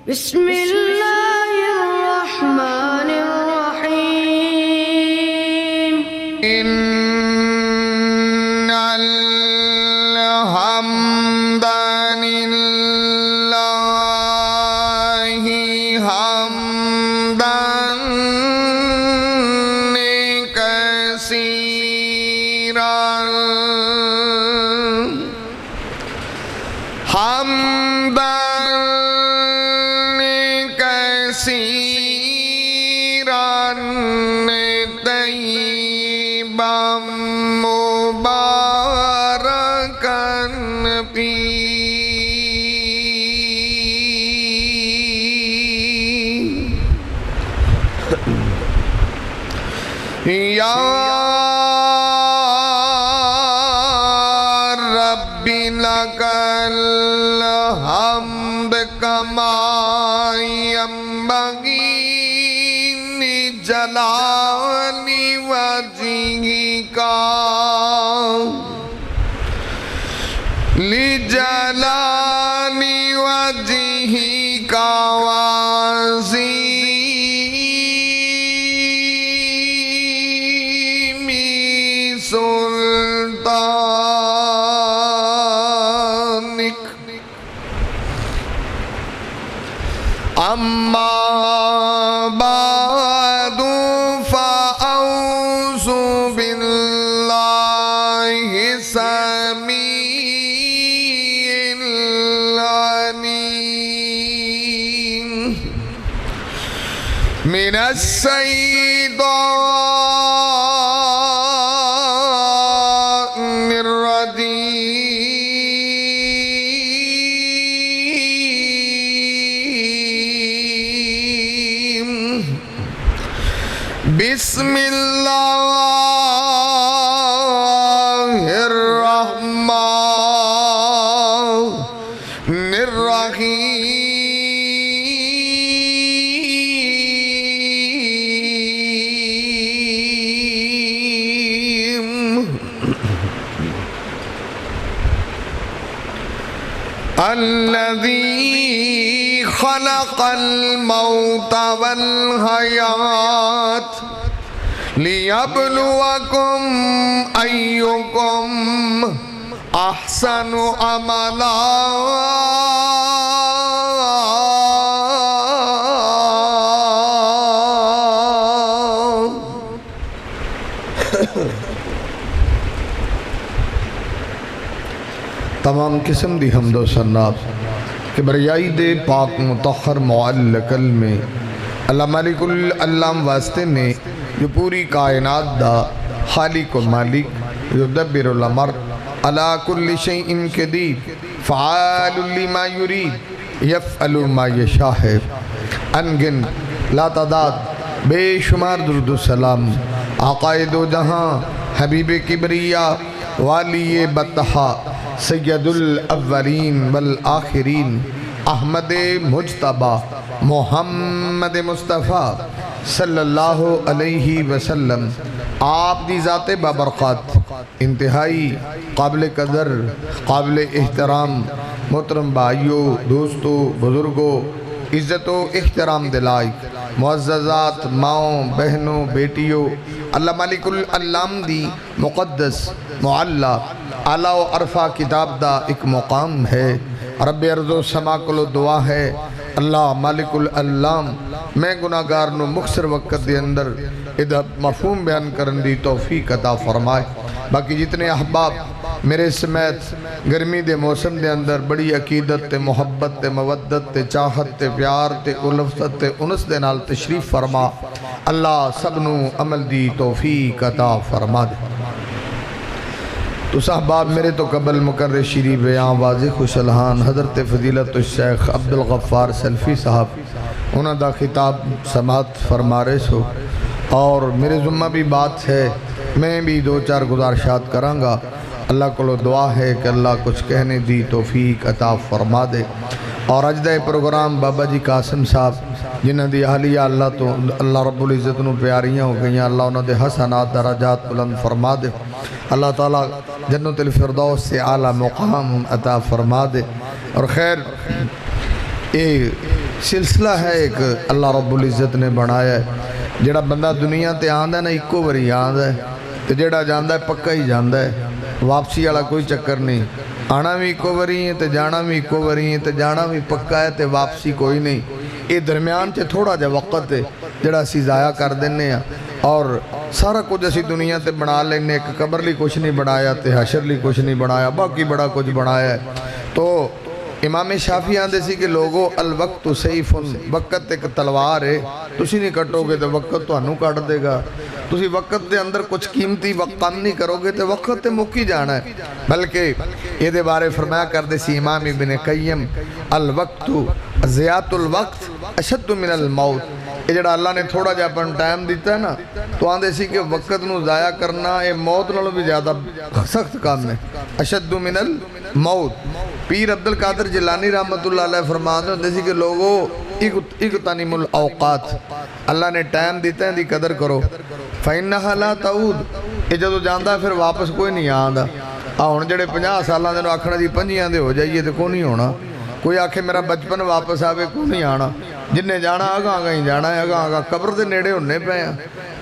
بسم اللہ الرحمن الرحیم ان الحمد للہ حمدا کثیرا حمدا كثيرا طيبا مباركا فيه يا رب لك الحمد كما ينبغي لجلال وجهك وعظيم سلطانك أما بعد فأعوذ بالله السميع العليم من الشيطان الرجيم بسم الله الرحمن الرحيم الذي خلق الموت والحياة ليبلوكم أيكم أحسن عملا تمام قسم دی حمد و ثنا کبریائی دے پاک مطہر معلقل میں اللہ مالک العلام واسطے نے جو پوری کائنات دا خالق و مالک یدبر الامر علی کل شیء قدیر فعال لما یرید یفعل ما یشاء ہے انگن لا تعداد بے شمار درود و سلام آقائے دو جہاں حبیب کبریا والی بطحا سید الاولین والآخرین احمد مجتبہ محمد مصطفیٰ صلی اللہ علیہ وسلم آپ دی ذات بابرکات انتہائی قابل قدر قابل احترام محترم بھائیوں دوستوں بزرگوں عزت و احترام دلائق معززات ماؤں بہنوں بیٹیوں اللہ مالک العلام دی مقدس معلّہ اعلیٰ و عرفہ کتاب دا ایک مقام ہے رب ارض و سما کلو دعا ہے اللہ مالک العلام میں گناہگار نو مختصر وقت دے اندر ادھر مفہوم بیان کرن دی توفیق عطا فرمائے باقی جتنے احباب میرے سمیت گرمی دے موسم دے اندر بڑی عقیدت تے محبت تے مودت تے چاہت تے پیار تے الفت تے انس دے نال تشریف فرما اللہ سب نو عمل دی توفیق عطا فرما دے تو صاحباب میرے تو قبل مقرر شیری بیان واضح خوش الہان حضرت فضیلت الشیخ عبدالغفار سلفی صاحب انہوں دا خطاب سماعت فرما رہے سو اور میرے ذمہ بھی بات ہے میں بھی دو چار گزارشات کرانگا اللہ کو دعا ہے کہ اللہ کچھ کہنے دی توفیق عطا فرما دے اور اجدہ پروگرام بابا جی قاسم صاحب جنہ دی اہلیہ اللہ تو اللہ رب العزت نو پیاریاں ہو گئیاں اللہ انہوں دے حسنات درجات بلند فرما دے اللہ تعالیٰ جنت الفردوس سے اعلیٰ مقام عطا فرما دے اور خیر सिलसिला है एक अल्लाह रब्बुल इज़्ज़त ने बनाया है। ਜਿਹੜਾ ਬੰਦਾ ਦੁਨੀਆ ਤੇ ਆਂਦਾ ਨਾ ਇੱਕੋ ਵਾਰੀ ਆਂਦਾ ਤੇ ਜਿਹੜਾ ਜਾਂਦਾ ਪੱਕਾ ਹੀ ਜਾਂਦਾ ਹੈ। ਵਾਪਸੀ ਵਾਲਾ ਕੋਈ ਚੱਕਰ ਨਹੀਂ। ਆਣਾ ਵੀ ਇੱਕੋ ਵਾਰੀ ਹੈ ਤੇ ਜਾਣਾ ਵੀ ਇੱਕੋ ਵਾਰੀ ਹੈ ਤੇ ਜਾਣਾ ਵੀ ਪੱਕਾ ਹੈ ਤੇ ਵਾਪਸੀ ਕੋਈ ਨਹੀਂ। ਇਹ ਦਰਮਿਆਨ 'ਚ ਥੋੜਾ ਜਿਹਾ ਵਕਤ ਹੈ ਜਿਹੜਾ ਅਸੀਂ ਜ਼ਾਇਆ ਕਰ ਦਿੰਨੇ ਆ ਔਰ ਸਾਰਾ ਕੁਝ ਅਸੀਂ ਦੁਨੀਆ ਤੇ ਬਣਾ ਲੈਨੇ। ਇੱਕ ਕਬਰ ਲਈ ਕੁਝ ਨਹੀਂ ਬਣਾਇਆ ਤੇ ਹਸ਼ਰ ਲਈ ਕੁਝ ਨਹੀਂ ਬਣਾਇਆ, ਬਾਕੀ ਬੜਾ ਕੁਝ ਬਣਾਇਆ ਹੈ। तो इमाम शाफी आंदे सी कि लोगो अल वक्त सैफुन, वक्त एक तलवार है, तुसी नहीं कटोगे तो वक्त तुहानू कट देगा। तुसी वक्त के अंदर कुछ कीमती काम नहीं करोगे तो वक्त तो मुक ही जाना है। बल्कि ये बारे फरमाया करते सी इमाम इब्न क़य्यम, अल वक्तु ज़ियातुल वक्त अशद्दु मिनल मौत। ये जड़ा अल्लाह ने थोड़ा जिहा अपन टाइम दिता है ना, तो आंदे सी कि वक्त नू ज़ाया करना ये मौत नालों भी ज़्यादा सख्त काम है। अशद्दु मिनल मौत। पीर अब्दुल कादिर जिलानी रहमतुल्लाह अलैह फरमाते होंदे सी कि लोगो इग़्तनिमुल औक़ात, अल्लाह ने टाइम दिता है, दी कदर करो। फ़इन्नहा ला तऊद, ये जदों जांदा फिर वापस कोई नहीं आंदा। हुण जिहड़े 50 सालां दे आखण जी 25 दे हो जाइए तो कोई नहीं होना। कोई आखे मेरा बचपन वापस आवे, कोई नहीं आना। जिन्हें जाना अगां अगां ही जाना है, अगां अगां कब्र दे नेड़े होने पे हैं।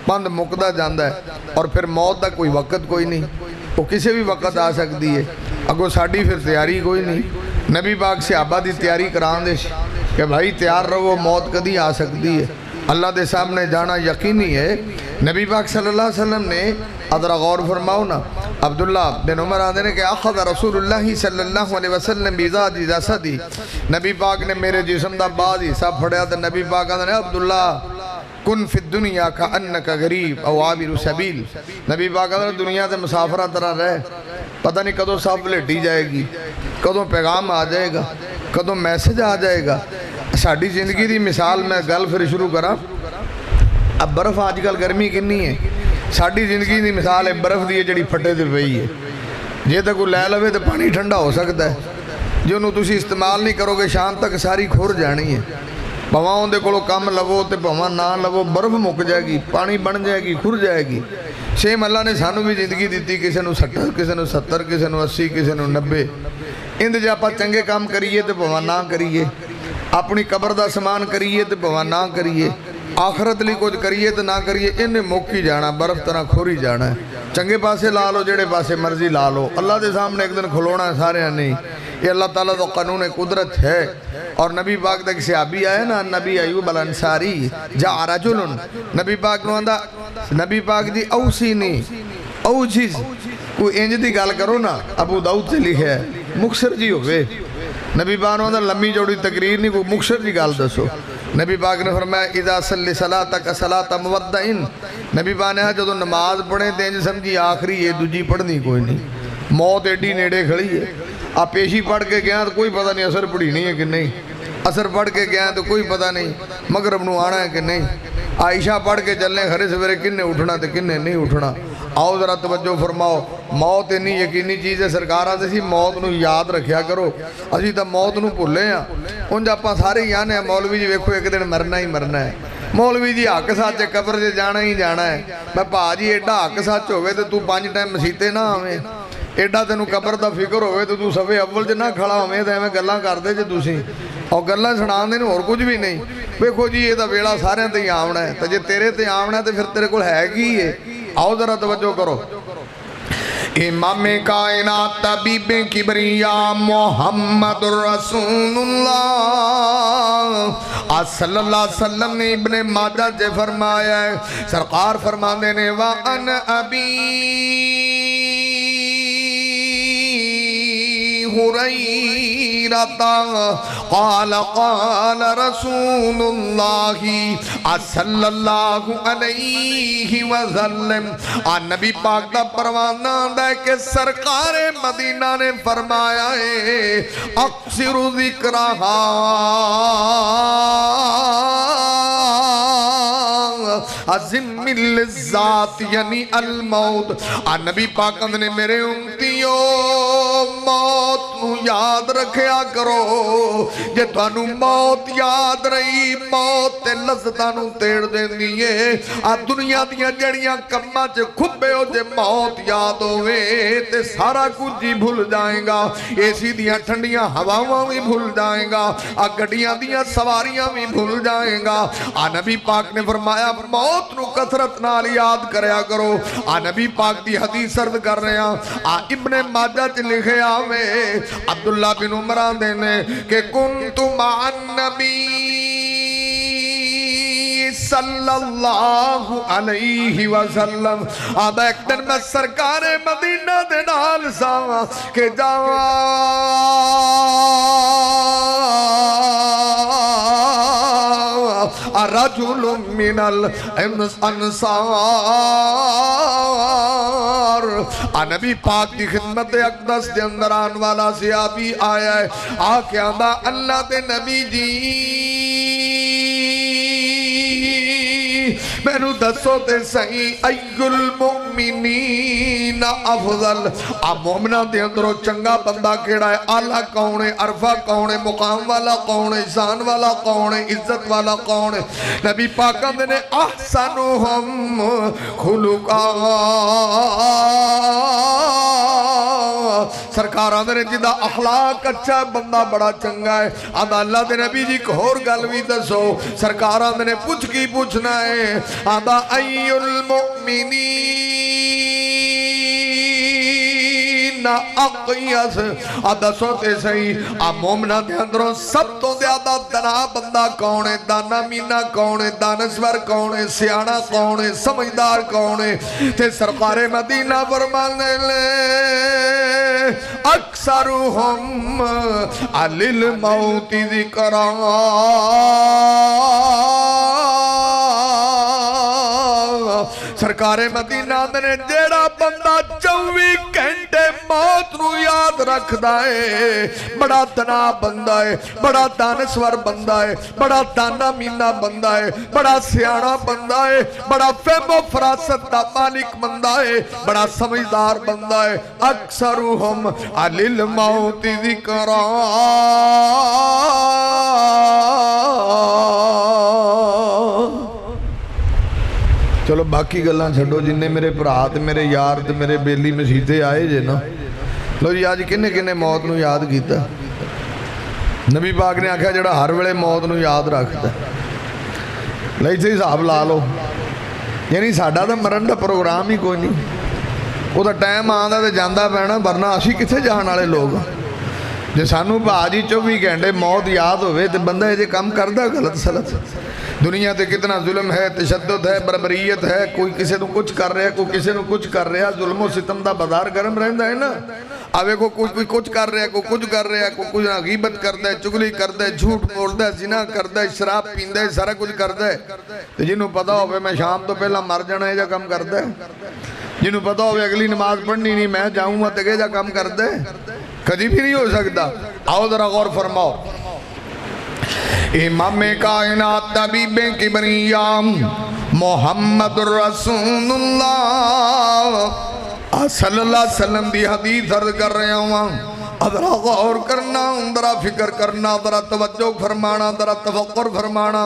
पंध मुकदा जांदा है और फिर मौत दा कोई वक्त कोई नहीं, वो किसी भी वक्त आ सकती है। अगों साड़ी फिर तैयारी कोई नहीं। नबी पाक सहाबा की तैयारी करांदे कि भाई तैयार रहो, मौत कदी आ सकती है। अल्लाह के सामने जाना यकीनी है। नबी पाक सल्लल्लाहु अलैहि वसल्लम ने अदरा गौर फरमाओ ना, अब्दुल्ला बिन उमर आते ने कि अखद रसूलुल्लाह सल्लल्लाहु अलैहि वसल्लम बिज़ादी जसदी, नबी पाक ने मेरे जिस्म दा बाद हिस्सा फड़िया तो नबी पाक आते ने अब्दुल्ला कुन फिद दुनिया का अन्न का गरीब और आबिर सबील। नबी पाक आते दुनिया के मुसाफिर तरह रहे, पता नहीं कदों सब भलेटी जाएगी, कदों पैगाम आ जाएगा, कदों मैसेज आ जाएगा। साड़ी जिंदगी की मिसाल मैं गल फिर शुरू करा। अब बर्फ आजकल गर्मी किन्नी है, साड़ी जिंदगी की मिसाल है बर्फ की जी फटे तो पई है। जे तो कोई लै लवे तो पानी ठंडा हो सकता है, जो तुम इस्तेमाल नहीं करोगे शाम तक सारी खुर जानी है। भावां उहदे कोलों कम लवो तो भावां ना लवो, बर्फ मुक जाएगी, पानी बन जाएगी, खुर जाएगी। सेम अल्लाह ने सानू भी जिंदगी दी, किसी को 60, किसी को 70, किसी को 80, किसी को 90। इंदे च आपां चंगे काम करिए तो भावां ना करिए, अपनी कबर का समान करिए तो भावां ना करिए, आखरत लिए कुछ करिए तो ना करिए, इन्हें मुक ही जाना, बर्फ तरह खुर ही जाना है। चंगे पासे ला लो, जेड़े पासे मर्जी ला लो, अल्लाह के सामने एक दिन खलोना है सारे नहीं। ये अल्लाह ताला का कानून कुदरत है। और नबी पाक तक सहाबी आया ना, नबी अयूब अल अंसारी जा रजुलन, नबी पाक नु आंदा नबी पाक जी औसी नहीं औ चीज कोई इंज दी गल करो ना, अबू दाऊद से लिखा है मुक्सर जी होवे। नबी पाक नु आंदा लम्मी चौड़ी तकरीर नहीं, कोई मुक्सर जी गल दसो। नबी पाक ने फरमाया इदा सल्ली सलातक सलात मुवद्दइन, नबी पाक ने जो नमाज पढ़े तो इंज समझी आखिरी है, दूजी पढ़नी कोई नहीं। मौत एडी नेड़े खड़ी है। आ पेशी पढ़ के गया तो कोई पता नहीं असर पढ़ीनी है कि नहीं, असर पढ़ के गया तो कोई पता नहीं मगरब नू आना है कि नहीं। आयशा पढ़ के चलने खरे सवेरे किन्ने उठना तो किन्ने नहीं उठना। आओ जरा तवज्जो फरमाओ, मौत इन्नी यकीनी चीज़ है। सरकार आते सी मौत नू याद रखा करो, असी तो मौत नू भुले हाँ। उंज आपां सारे ही आने मौलवी जी वेखो एक दिन मरना ही मरना है। मौलवी जी हक सच कबर से जाना ही जाना है। मैं भाजी एडा हक सच होवे तो तू 5 टाइम मसीते ना आवे, एडा तेनू कबर का फिक्र होवे तो तू सफे अव्वल च ना खड़ा होवे तो एवें गल्लां करदे जे तुसीं और गल्लां सुणांदे ने, होर कुछ भी नहीं। वेखो जी ये तो वेला सारिਆਂ ते ही आवना है, तो जे तेरे ते आवना है तो फिर तेरे कोल है की है। आओ जरा तवज्जो करो। इमामे कायनात तबीबे किबरिया मोहम्मदुर रसूलुल्लाह सल्लल्लाहु अलैहि वसल्लम ने इब्ने माजा से फरमाया है, सरकार फरमाते ने वा अन अबी हुरैरता क़ाल क़ाल रसूलुल्लाहि सल्लल्लाहु अलैहि वसल्लम। नबी पाक दा परवाना है कि सरकार मदीना ने फरमाया है अक्सिरु ज़िक्रहा अज़िमिल ज़ात यानी अल मौत। नबी पाक ने मेरे उम्मतियों मौत नू याद रखया करो। जे तुहानू मौत याद रही मौत ते लज़्ज़तां नूं तेड़ देंदी है। आ दुनिया दियां जड़ियां कम्मां च खुब्बे हो जे मौत याद होवे ते सारा कुछ ही भूल जाएगा। एसी दियां ठंडियां हवावां भी भूल जाएगा, आ गड्डियां दियां सवारियां भी भूल जाएगा। आ नबी पाक ने फरमाया मौत नूं कसरत नाल याद करया करो। आ नबी पाक दी हदीस अर्ज कर रहे हैं। आ इब्ने माजा च लिखे आवे अब्दुल्ला बिन उमर आंदे ने कि कुन्तु मअन नबी सल्लल्लाहु अलैहि वसल्लम। अब एक दिन मैं सरकार मदीना दे नाल सा के जावा रजुल मिनल अंसार। नबी पाक की खिदमत अक़दस के अंदर आने वाला सहाबी आया है। आके आंदा अल्लाह दे नबी जी मैनू दसो ते सही अय्युल मुमिनीन अफजल। आ मोमिना दे अंदरों चंगा बंदा केड़ा है, आला कौन है, अरफा कौन है, मुकाम वाला कौन है, शान वाला कौन है, इज्जत वाला कौन है। नबी पाक कहंदे ने अहसनुहुम खुलुका। सरकार आंदे ने जिदा अखलाक अच्छा बंदा बड़ा चंगा है। आंदा अल्लाह दे नबी जी एक होर गल भी दसो। सरकार आंदे ने पूछ की पूछना है। आंदा अय्युल मुमिनीन अक़यस। आ दसो ते सही आ मोमिना दे अंदरों सब तो ज्यादा दना बंदा कौन है, दाना मीना कौन है, दानश्वर कौन है, सियाना कौन है, समझदार कौन है। ते सरकारे मदीना फरमांदे ने अक्सरुहुम अलिल मौति ज़िक्रा। सरकारे मदीना ने जेड़ा बंदा 24 घंटे मौत नू याद रखदा है, बड़ा तना बंदा है, बड़ा दानश्वर बंदा है, बड़ा दाना मीना बंदा है, बड़ा सियाना बंदा है, बड़ा फहमो फरासत दा मालिक बंदा है, बड़ा समझदार बंदा है। अक्सरुहुम अलिल मौति ज़िक्रा। चलो बाकी गल्लां छड्डो, जिन्ने मेरे भरा ते मेरे यार ते मेरे बेली मसीते आए जे ना, लो जी अज किन्ने किन्ने मौत नूं याद कीता। नबी पाक ने आख्या जिहड़ा हर वेले मौत नूं याद रखदा, लै इत्थे हिसाब ला लो। यानी साडा तां मरण दा प्रोग्राम ही कोई नहीं, ਉਹਦਾ टाइम आंदा ते जांदा पैना, वरना असीं कित्थे जाण वाले लोग। जे सानू भाजी 24 घंटे मौत याद होवे ते बंदा ये काम करदा गलत सलत। दुनिया ते कितना जुल्म है, तशद्दुद है, बरबरीयत है, कोई किसी को कुछ कर रहा है, कोई किसी को कुछ कर रहा है। जुल्मो सितम दा बाजार गर्म रहिंदा है ना। आवे को कोई कुछ कर रहा है, कोई कुछ कर रहा है, कोई कुछ गीबत करता है, चुगली करता है, झूठ बोलता है, जिना करता है, शराब पींदा है, सारा कुछ करता है। तो जिन्हों पता होवे मैं शाम तो पहला मर जाना है, काम करता है। जिन्हों पता होवे अगली नमाज पढ़नी नहीं, मैं जाऊँगा तो ये काम करता है, कभी भी नहीं हो सकता। आओ जरा गौर फरमाओ। इमाम कायनात तबीबे किबरिया मोहम्मद रसूलुल्लाह सल्लल्लाहु अलैहि वसल्लम दी हदीस अर्ज कर रहा हूँ। जरा गौर करना, जरा फिक्र करना, जरा तवज्जो फरमाना, जरा तफक्कुर फरमाना।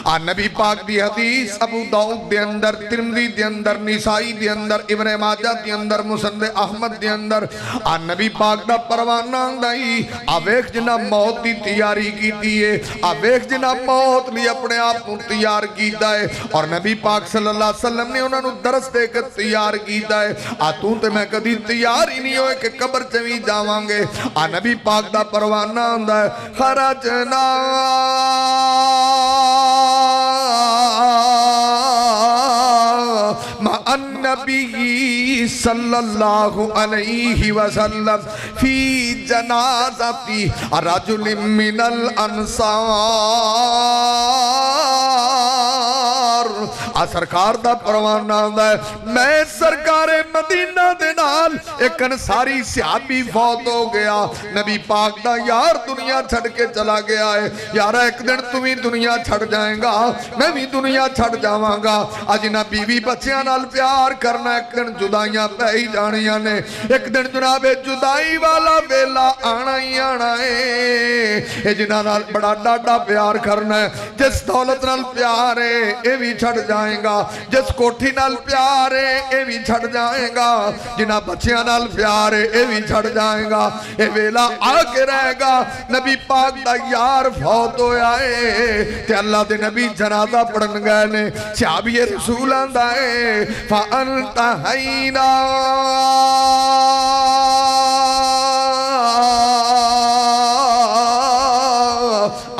आ नबी पाक दी हदीस अबू दाऊद दे अंदर, तिरमिज़ी दे अंदर, निसाई दे अंदर, इब्ने माजा दे अंदर, मुसनद अहमद दे अंदर आ नबी पाक दा परवाना आंदाई। आ वेख जिन्ना मौत दी तैयारी कीती है, आ वेख जिन्ना मौत लई अपने आप नूं तैयार कीता है। और नबी पाक सल्लल्लाहु अलैहि वसल्लम ने उन्हां नूं दरस दे के तैयार कीता है। आ तू ते मैं कदी तैयार ही नहीं होए कि कब्र च भी जावांगे। आ नबी पाक दा परवाना आंदा है खरजना नबी सल्लल्लाहु अलैहि वसल्लम फी जनाज़ती रजुल मिनल अंसार। आ सरकार दा परवाना आंदा है, मैं सरकारे मदीना दे नाल एक अंसारी सहाबी फौत हो गया। नबी पाक दा यार दुनिया छड़ के चला गया है। यार एक दिन तू भी दुनिया छड़ जाएगा, मैं भी दुनिया छड़ जावांगा। अज ना बीवी बच्चियां नाल प्यार करना, एक दिन जुदाइयां पै ही जानियां ने। एक दिन जनाबे जुदाई वाला वेला आना ही आना है। जिन्हां नाल बड़ा डाडा प्यार करना है, जिस दौलत नाल प्यार है ये भी छड़ जाएगा, जिस कोठी नाल प्यार है ये भी छड़ जाएगा, जिन्हां बच्चियां नाल प्यार है ये भी छड़ जाएगा। ये वेला आके रहेगा। नबी पाक दा यार फौत होया है ते अल्लाह दे नबी जनाजा पढ़न गए ने। सहाबी रसूल आंदा है फअंता हैना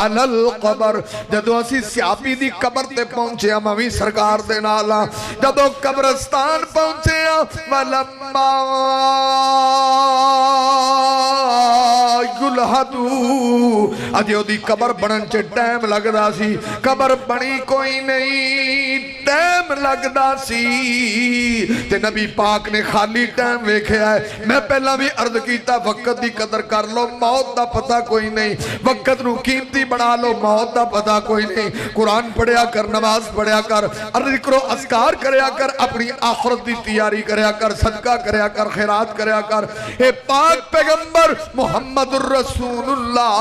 अनल कबर। जदों असी सहाबी दी कबर ते पहुंचे मैं भी सरकार दे नाल हां। जदों कब्रस्तान पहुंचे वलम्मा युलहदू अजे ओदी कबर बनन च टाइम लगदा सी। कबर बनी कोई नहीं, टाइम लगदा सी ते नबी पाक ने खाली टाइम वेखिया है। मैं पहला भी अर्ज कीता वक्त दी कदर कर लो, मौत दा पता कोई नहीं। वक्त नू कीमती बना लो, मौत दा पता कोई नहीं। कुरान पढ़िया कर, नमाज पढ़िया कर, अर्ज करो, अस्कार करया कर, अपनी आखिरत दी तैयारी करया कर, सदका करया कर, खैरात करया कर। ए पाक पैगंबर मुहम्मदुर रसूलुल्लाह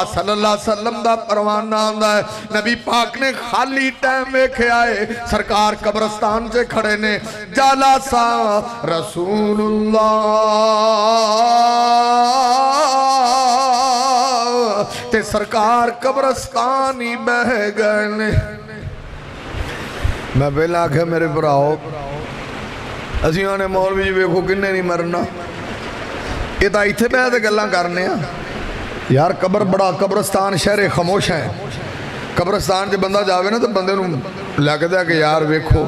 सल्लल्लाहु अलैहि वसल्लम दा परवाना आंदा है। नबी पाक ने खाली टाइम वेखिया है। सरकार कब्रस्तान से खड़े ने। जालासा रसूलुल्लाह ते सरकार कब्रस्तान ही बह गए ने। मैं पहला आख्या मेरे भराओ असी आने मौलवी जी वेखो किन्ने नहीं मरना, ये तो इत्थे बह के गल्लां करने आ यार। कब्र बड़ा कब्रस्तान शहर खामोश है। कब्रस्तान च बंदा जावे ना तो बंदे नूं लगदा कि यार वेखो,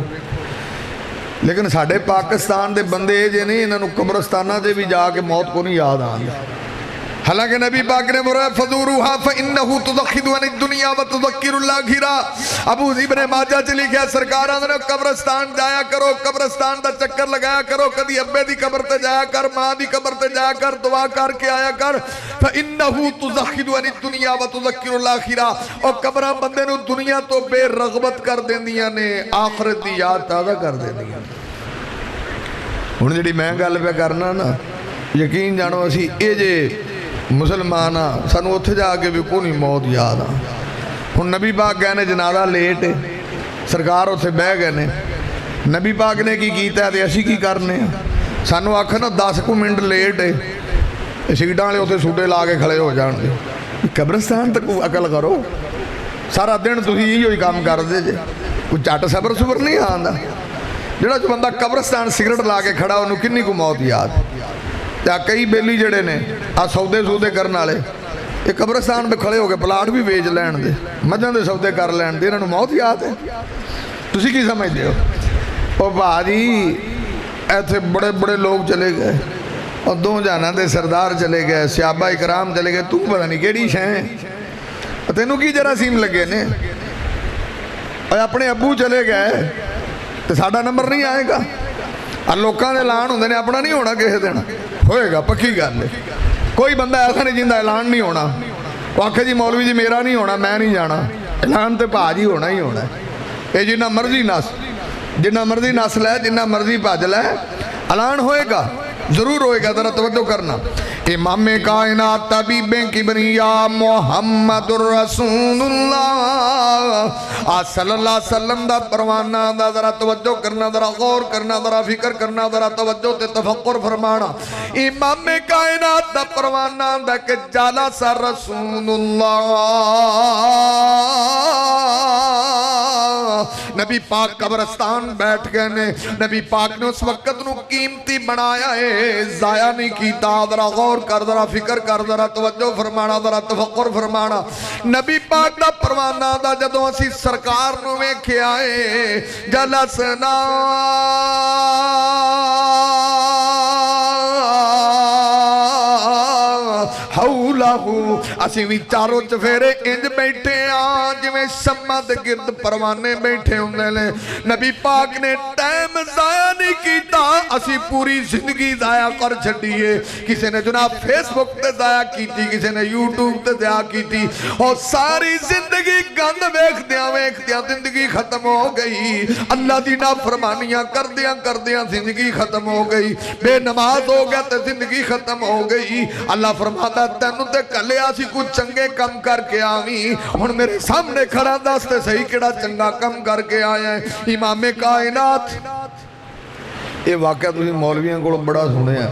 लेकिन साडे पाकिस्तान दे बंदे जे नहीं, इन्हां नूं कब्रस्तानां ते भी जाके मौत को नहीं याद आंदी। हालांकि नबी पाक ने बोला फजूरुहा फइन्नहु तुज़खिदु अन दुनिया व तुज़क्किरुल आखिरा। अबू इब्न माजा च लिखा सरकार आंदे कब्रस्तान जाया करो, कब्रस्तान दा चक्कर लगाया करो, कदी अब्बे दी कब्र ते जाया कर, मां दी कब्र ते जाया कर, दुआ करके आया कर। फइन्नहु तुज़खिदु अन दुनिया व तुज़क्किरुल आखिरा। और कब्रां बंदे नूं दुनिया तो बेरगबत कर देंदियां ने, आखिरत दी याद ताज़ा कर देंदियां। हुण जिहड़ी मैं गल पे करना ना, यकीन जानो असी ये जे मुसलमान हाँ, सानू उत्थे जाके भी कोई मौत याद आ। हुण नबी पाक गए ने, जनाजा लेट है, सरकार उत्थे बह गए ने। नबी पाक ने की कीता ते असी की करने? सानू आखन 10 मिनट लेट है, सीटां वाले उत्थे सूटे ला के खड़े हो जाणगे। कब्रस्तान तक अकल करो, सारा दिन तुसीं इहो ही काम करदे जे, कोई झट सबर सुबर नहीं आंदा। जिहड़ा बंदा कब्रस्तान सिगरट ला के खड़ा उन्होंने किन्नी को मौत याद। कई बेली जड़े ने आ सौदे सूदे करने वाले, ये कब्रस्तान में खड़े हो गए प्लाट भी वेच लैन दे, मझां दे सौदे कर लैन दे, इन्होंने मौत याद है। तुसीं की समझते हो? ओ भाजी ऐसे बड़े बड़े लोग चले गए, और 2 जहानां दे सरदार चले गए, सहाबा इकराम चले गए, तू पता नहीं केड़ी शै तेनू की जरासीम लगे ने। और अपने अबू चले गए तो साडा नंबर नहीं आएगा। लोगों के ऐलान होंगे ने, अपना नहीं होना किसी दिन, होएगा पक्की गल है। कोई बंदा ऐसा नहीं जिंदा ऐलान नहीं होना। वो आखे जी मौलवी जी मेरा नहीं होना, मैं नहीं जाना, ऐलान तो भाजी होना ही होना। ये जिन्ना मर्जी नस, जिन्ना मर्जी नस लै, जिन्ना मर्जी भज लै, ऐलान होएगा, जरूर होएगा। जरा तवज्जो करना। इमाम कायनात तबीबे किबरिया मुहम्मदुर रसूलुल्लाह सल्लल्लाहु अलैहि वसल्लम दा परवाना दा जरा तवज्जो करना, जरा गौर करना, जरा फिक्र करना, जरा तवज्जो ते तफक्कुर फरमाना। इमाम कायनात दा परवाना दा के जाला सा रसूलुल्लाह, नबी पाक कब्रस्तान बैठ गए ने। नबी पाक ने उस वक्त नू कीमती बनाया है, जाया नहीं कीता। जरा गौर कर, जरा फिक्र कर, जरा तवज्जो फरमाना, जरा तफक्कुर फरमाना। नबी पाक दा परवाना दा जदों असी सरकार नू वेखिया है, जलसना हौलहू, असी भी चारों चफेरे इंज बैठे आ, ਜਿਵੇਂ ਸ਼ਮ੍ਹਾਂ ਦੇ ਗਿਰਦ ਪਰਵਾਨੇ ਬੈਠੇ ਹੁੰਦੇ ਨੇ। ਨਬੀ ਪਾਕ ਨੇ ਟਾਈਮ ਜ਼ਾਇਆ ਨਹੀਂ ਕੀਤਾ। ਅਸੀਂ ਪੂਰੀ ਜ਼ਿੰਦਗੀ ਜ਼ਾਇਆ ਕਰ ਛੱਡੀਏ। ਕਿਸੇ ਨੇ ਜਨਾਬ ਫੇਸਬੁੱਕ ਤੇ ਜ਼ਾਇਆ ਕੀਤੀ, ਕਿਸੇ ਨੇ YouTube ਤੇ ਜ਼ਾਇਆ ਕੀਤੀ, और सारी जिंदगी गंद वेखदियां वेखदियां जिंदगी खत्म हो गई। अल्लाह दी नाफरमानियां करदियां करदियां जिंदगी खत्म हो गई। बेनमाज हो गया तो जिंदगी खत्म हो गई। अल्लाह फरमाता तैनू ते कलिया सी कुछ चंगे कम करके आवी, हुण मेरे सामने खड़ा दस ते सही किहड़ा चंगा कम करके आया है। इमामे कायनात ये वाकया तुसीं मौलवियां कोलों बड़ा सुनिया,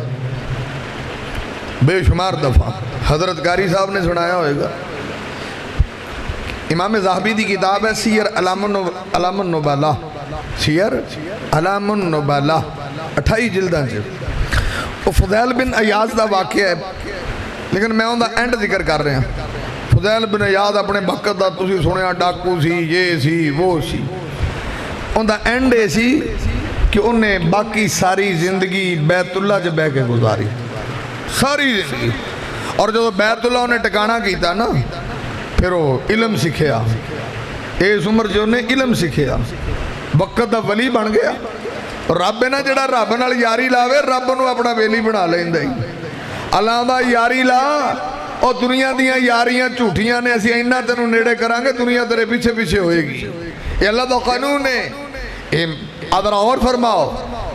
बेशुमार दफा हजरत कारी साहब ने सुनाया होएगा। इमाम ज़हाबी की किताब है सियर अलामुन नुबाला, सियर अलामुन नुबाला 28 जिल्दां च। वो फुदैल बिन अयाज का वाक़या है, लेकिन मैं उनका एंड जिक्र कर रहा। फुदैल बिन अयाज अपने वक्त का तुसीं सुनिया डाकू सी, ये सी वो सी। उनका एंड ये सी कि उन्हें बाकी सारी जिंदगी बैतुल्ला च बह के गुजारी, सारी जिंदगी। और जो बैतुल्ला उन्हें टिकाणा किया ना, फिर वो इलम सीखिया। इस उम्र च उन्हें इलम सीखिया, वक्त का वली बन गया। रब है ना जिहड़ा रब नाल यारी लावे, रब नूं अपना वेली बना लैंदा है। अल्लाह दा यारी ला, और दुनिया दियां यारियां झूठियां ने। असीं इन्ना तैनूं नेड़े करांगे, दुनिया तेरे पीछे पीछे होएगी। ये अल्लाह दा कानून है। अदर और फरमाओ,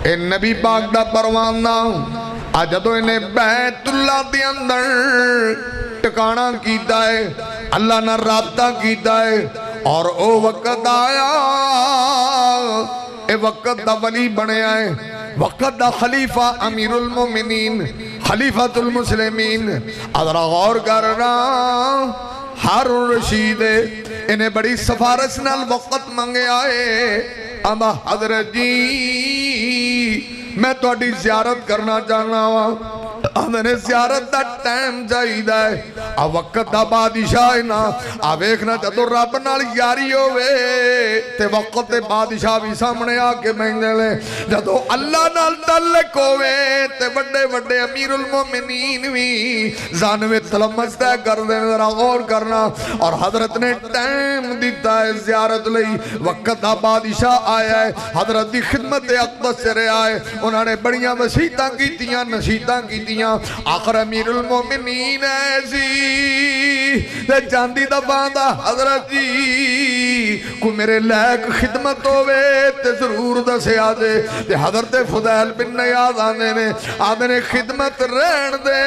ए नबी पाक दा परवाना आ जदों इन्हें बैतुल्ला दे अंदर टिकाणा कीता है, अल्लाह ना राबता कीता है, और ओ वक्त आया, ए वक्त दा वली बनया है, वक्त दा खलीफा अमीरुल मोमिनीन खलीफातुल मुस्लिमीन। अदरा गौर करना, हारून रशीद इन्हें बड़ी सिफारिश नाल वक्त मंगया है। अमा हजरत जी मैं तुहाडी ज़ियारत करना चाहना वा। मैंने ज़ियारत का टाइम चाहिए है। आ वक्त का बादशाह है ना, आ वेखना जदों रब नाल यारी होवे ते वक्त ते बादशाह भी सामने आके बैठदे ने। जदों अल्लाह नाल तल्लक होवे ते बड़े बड़े अमीरुल मोमिनीन भी जान में तलमस तय करदे ने। जरा गौर करना। और हजरत ने टाइम दिता है ज़ियारत लई। वक्त का बादशाह आया है, हजरत की खिदमत अक़दस च रहा है। उन्होंने बड़ियां वसीयतां कीतियां, नसीहतां कीतियां। आखिर अमीरुल मोमिनीन ऐसी ते चांदी दा बांदा हजरत जी को मेरे लायक खिदमत होवे ते जरूर दसिया जे। ते हजरत फुदैल बिन अयाज आंदे ने खिदमत रहन दे,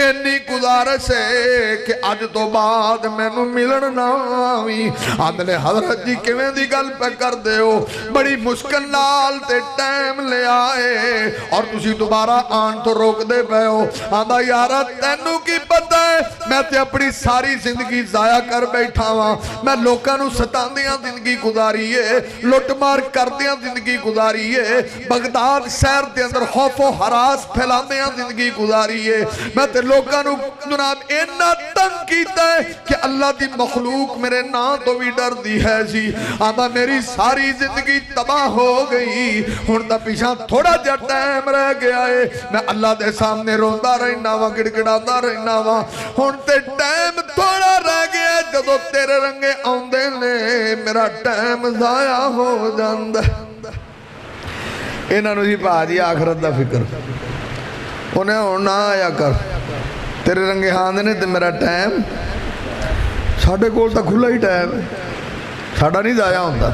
इन्नी गुजारिश है कि अज तो बाद मैनू मिलन ना आवी। आंदे ने हजरत जी किवें दी गल पे करदे हो, बड़ी मुश्किल नाल ते टाइम ले आए और तुसी दोबारा आन तो रोकदे पे हो। आंदा यारा तैनू की पता है, मैं ते अपनी सारी जिंदगी जाया कर बैठा वा। मैं लोकां नू सतांदियां जिंदगी गुजारी है, लुटमार करदियां जिंदगी गुजारी है, बगदाद शहर दे अंदर खौफो हरास फैलांदियां जिंदगी गुजारी है। मैं ते लोकां नू जनाब इन्ना तंग कीता है कि अल्लाह दी मखलूक मेरे नां तो भी डरदी है सी। आंदा मेरी सारी जिंदगी तबाह हो गई, हुण तां पिछा थोड़ा जिहा टाइम रह गया है। मैं अल्लाह दे सामने रोंदा रहना वा, गिड़गिड़ांदा रहना वा। हुण ते टाइम थोड़ा रह गया, जदों तेरे रंगे आउंदे ने मेरा टाइम जाया हो जांदा। इन्हां नूं जी भाजी आखरत दा फिक्र, उन्हें हुण ना आया कर, तेरे रंगे आंदे ने ते मेरा टाइम, साडे कोल तां खुला ही टाइम है, साडा नहीं जाया हुंदा।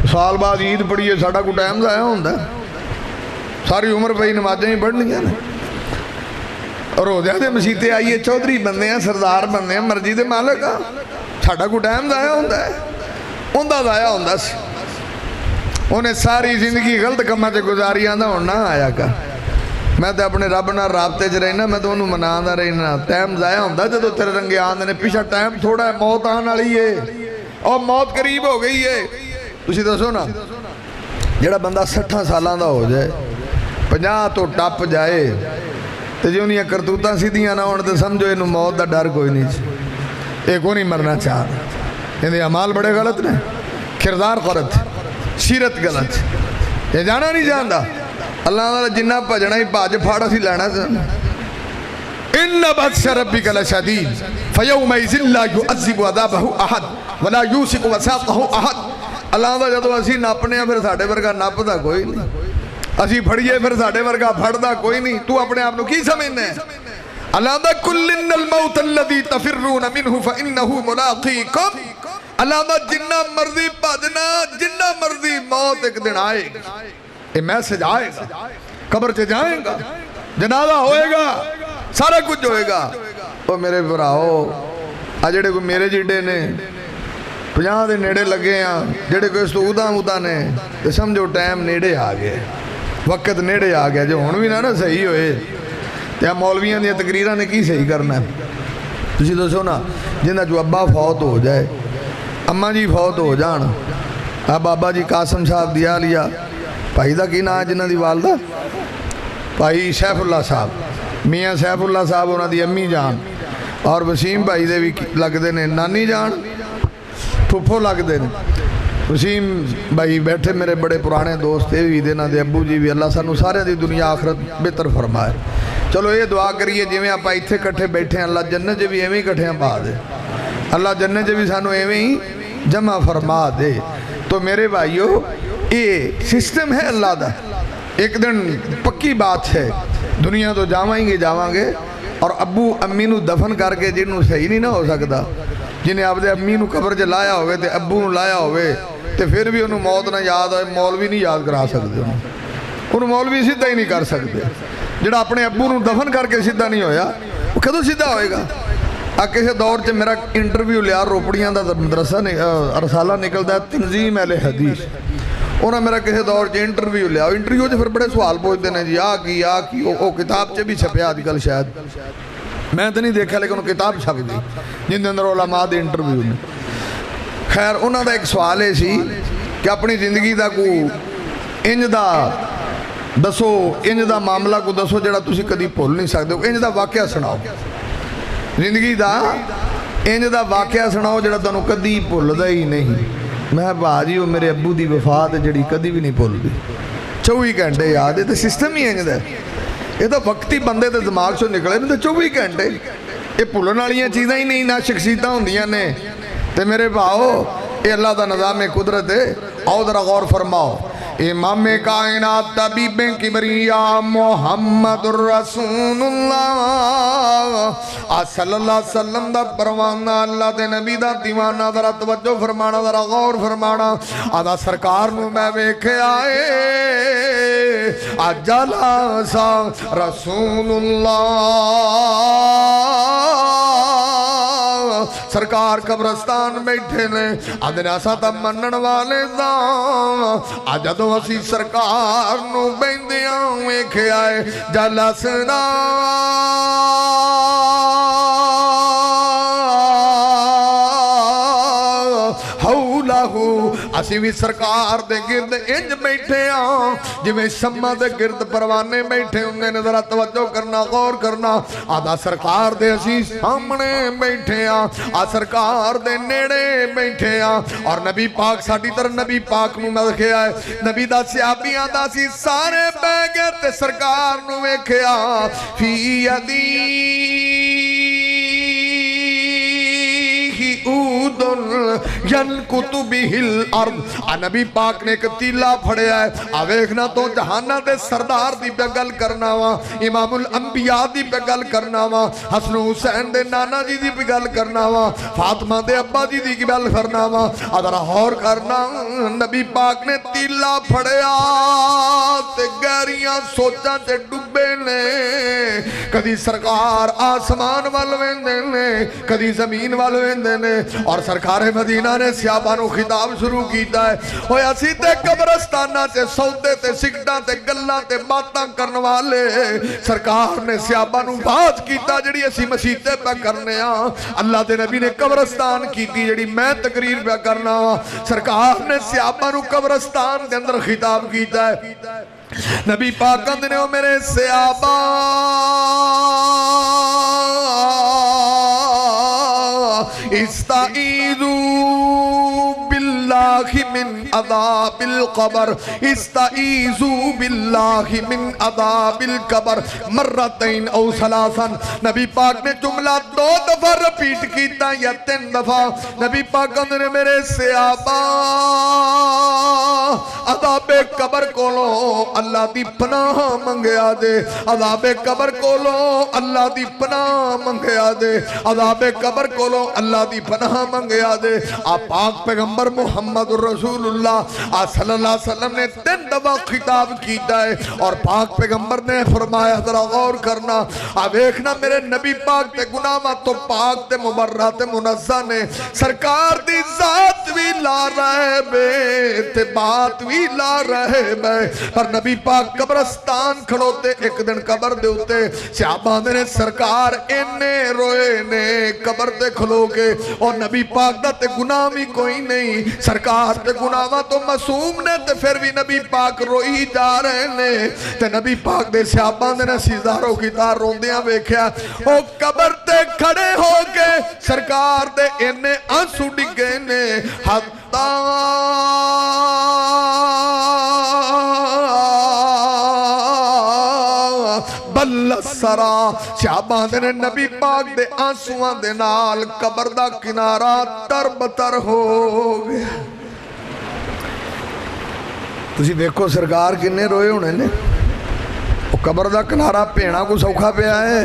साल बाद ईद पढ़ीए साडा कोई टाइम जाया हुंदा? सारी उम्र पई नमाज़ां ही पढ़नियां ने। रोज़ियां दे मसीते आइए, चौधरी बंदे हैं, सरदार बंदे हैं, मर्जी दे मालक आ, साडा कोई टाइम जाया हुंदा है? उंदा जाया हुंदा सी। उन्हें सारी जिंदगी गलत कामां च गुजारी। आंदा हुण ना आया कर, मैं तो अपने रब नाल राबते च रहना, मैं तो उन्होंने मनांदा रहना। टाइम जाया हुंदा जदों तेरे रंगे आंदे ने, पिछा टाइम थोड़ा है, मौत आने वाली है और मौत करीब हो गई है। तुसीं दसो ना, जिहड़ा बंदा 60 सालां दा हो जाए, 50 तो टप जाए, तो जे उन्दियां करतूतां सीधियां ना होण तो समझो इनू मौत का डर कोई नहीं। ये को नहीं मरना चाहता, इहदे अमाल बड़े गलत ने, किरदार गलत, सीरत गलत, ये जाना नहीं चाहता। अल्लाह ताला जिन्ना भजना ही भज फड़ असीं लैना। इन्ना बत्श रब्बिक लशदीद فَيَوْمَئِذٍ لَا يُعَذِّبُ عَذَابَهُ أَحَدٌ وَلَا يُوثِقُ وَثَاقَهُ أَحَدٌ۔ اللہ دا جدو اسی ناپنے ہیں پھر ساڑھے ورگا ناپدا کوئی نہیں، اسی پھڑیے پھر ساڑھے ورگا پھڑدا کوئی نہیں، تو اپنے آپ نو کی سمجھنے ہیں؟ اللہ دا کُلِّنَّ الْمَوْتَ الَّذِي تَفِرُّونَ مِنْهُ فَإِنَّهُ مُلَاقِيكُمْ۔ اللہ دا جنہ مرضی بھجنا، جنہ مرضی موت ایک دن آئے گا، یہ میسج آئے گا، قبر سے جائیں گا، جنازہ ہوئے گا، سارا کچھ ہوئے گا۔ او میرے براؤ جڑے کوئی میرے جیڈے نے 50 دے نیڑے لگے ہیں، جڑے کوئی سوداں نے، تو سمجھو ٹائم نیڑے آ گئے، وقت نیڑے آ گیا، جو ہون بھی نہ صحیح ہوئے تو مولویاں دیا تقریرہ نے کی صحیح کرنا ہے؟ تسی تو سونا جنہ جو ابا فوت ہو جائے، اماں جی فوت ہو جان، بابا جی قاسم صاحب دیا لیا، بھائی دا کی نا جنہ دی والدہ بھائی سیف اللہ صاحب، میاں سیف اللہ صاحب انہاں دی امی جان، اور وسیم بھائی دے بھی لگ دے نے نانی جان، پھوپھو لگ دے نے۔ وسیم بھائی بیٹھے میرے بڑے پرانے دوست بھی دینا دے، ابو جی بھی، اللہ سانو سارے دی دنیا آخرت بہتر فرمائے۔ چلو یہ دعا کریے جی میں آپ ایتھے کٹھے بیٹھے ہیں، اللہ جنت جے بھی ایویں ہی کٹھے ہیں پا دے، اللہ جنت جے بھی سانو ایویں ہی جمع فرما دے۔ تو میرے بھائیو یہ سسٹم ہے اللہ دا، ایک دن پکی بات ہے، دنیا تو جاواں گے، اور ابو امی نو دفن کر کے جنہوں صحیح نہیں نہ ہو سکتا، جنہیں آپ دے امی نو قبر چ لایا ہوئے تے ابو نو لایا ہوئے تے پھر بھی انہوں موت نہ یاد آئے، مولوی نہیں یاد کرا سکتے، انہوں مولوی سیدھا ہی نہیں کر سکتے۔ جڑا اپنے ابو نو دفن کر کے سیدھا نہیں ہویا وہ کدوں سیدھا ہوئے گا؟ کسی دور چ میرا انٹرویو لیا، روپڑیاں دا مدرسہ رسالہ نکلتا ہے تنظیم اہل حدیث، انہوں نے میرا کسی دور چ انٹرویو لیا، انٹرویو چ پھر بڑے سوال پوچھتے ہیں جی آ کی وہ کتاب چ بھی چھپیا آج کل شاید، میں تو نہیں دیکھا لیکن وہ کتاب چھپ گئی جن اندر علماء دے انٹرویو نے۔ خیر انہوں دا ایک سوال ہے سی کہ اپنی زندگی دا کو انج دا دسو، انج دا معاملہ کو دسو جڑا تسی کدی بھول نہیں سکتے ہو، انج دا واقعہ سناؤ، زندگی دا انج دا واقعہ سناؤ جڑا تانوں کدی بھولدا ہی نہیں۔ میں بھاجی وہ میرے ابو دی وفات جڑی کدی بھی نہیں بھولدی، 24 گھنٹے یاد ہے، تو سسٹم ہی انج دا ہے، یہ تو وقتی بندے دے دماغ سے نکلے نہیں تو 24 گھنٹے یہ بھولن والیاں چیزاں ہی نہیں، نہ شخصیتاں ہوندیاں نے۔ تے میرے بھاؤ یہ اللہ دا نظام قدرت ہے، آؤ ذرا غور فرماؤ۔ امام کائنات طبیب کبریا محمد الرسول اللہ صلی اللہ علیہ وسلم دا پروانہ، اللہ دے نبی دا دیوانہ، ذرا توجہ فرمانا، ذرا غور فرمانا۔ آدھا سرکار نو میں ویکھے آئے اجلا سا رسول اللہ، سرکار قبرستان بیٹھے نے، آدھے ایسا تا منن والے دا جدو اسی سرکار نو بیندیاں ویکھے آئے جلسنا اسی بھی سرکار دے گرد انج بیٹھے ہاں جویں شمع دے گرد پروانے بیٹھے ہوں نے، ذرا توجہ کرنا، غور کرنا۔ آدھا سرکار دے اسی سامنے بیٹھے ہاں، سرکار دے نیڑے بیٹھے ہاں، اور نبی پاک ساڑی طرح نبی پاک نو مدکھے آئے، نبی دا صحابیاں دا سی سارے بے گئے تے سرکار نو ویکھے آ فی یدی اودن ینکت بہ الارض، نبی پاک نے ایک تیلا پھڑیا ہے، آویکھنا تو جہانہ دے سردار دی پہ گل کرنا وا، امام الانبیاء دی پہ گل کرنا وا، حسن حسین دے نانا جی دی پہ گل کرنا وا، فاطمہ دے ابا جی دی گل کرنا وا۔ ادھر اور کرنا، نبی پاک نے تیلا پھڑیا تے گہریاں سوچاں تے ڈبے نے، کدی سرکار آسمان وال ویندے نے، کدی زمین وال ویندے نے، اور سرکار مدینہ نے صحابہ خطاب شروع کیتا ہے، ہویا سی تے قبرستانہ تے سودے تے سکٹاں تے گلاں تے باتاں کرن والے، سرکار نے صحابہ نو بات کیتا جڑی اسی مسیطے پہ کرنے ہاں، اللہ دے نبی نے قبرستان کیتی جڑی میں تقریر پہ کرنا ہاں، سرکار نے صحابہ نو قبرستان دے اندر خطاب کیتا ہے۔ نبی پاک کہندے ہو میرے صحابہ استعیذوا باللہ باللہ من عذاب القبر استعیذوا باللہ من عذاب القبر مرتین او ثلاثا. نبی پاک نے جملہ 2 دفعہ رپیٹ کیتا یا 3 دفعہ. نبی پاک نے میرے صحابہ عذاب قبر کولو اللہ دی پناہ منگیا دے, عذاب قبر کولو اللہ دی پناہ منگیا دے, عذاب قبر کولو اللہ دی پناہ منگیا دے. آپ پاک پیغمبر محمد رسول اللہ صلی اللہ علیہ وسلم نے 3 دفعہ خطاب کیتا ہے اور پاک پیغمبر نے فرمایا, ذرا غور کرنا, آپ دیکھنا میرے نبی پاک تے گناہ تو پاک تے مبرہ تے منزہ نے, سرکار دی ذات بھی لا رہے بے تے بات بھی لا رہے بے. پر نبی پاک قبرستان کھڑوتے ایک دن قبر دے ہوتے صحابہ نے سرکار انے روئے نے قبر دے کھلو کے, اور نبی پاک دا تے گناہ بھی کوئی نہیں, سرکار تے گناہ تو معصوم نے, تے پھر بھی نبی پاک روئی جا رہے نے. تے نبی پاک دے صحابہ نے سیزاروں کی تار روندیاں ویکھیا, او قبر تے کھڑے ہو کے سرکار دے انے آنسو ڈگے نے, حتی بل سرا. صحابہ نے نبی پاک دے آنسوان دے نال قبر دا کنارہ تر بتر ہو گیا. تسی دیکھو سرکار کنے روئے ہونے نے, قبر دا کنارہ پینا کو سوکھا پیا ہے,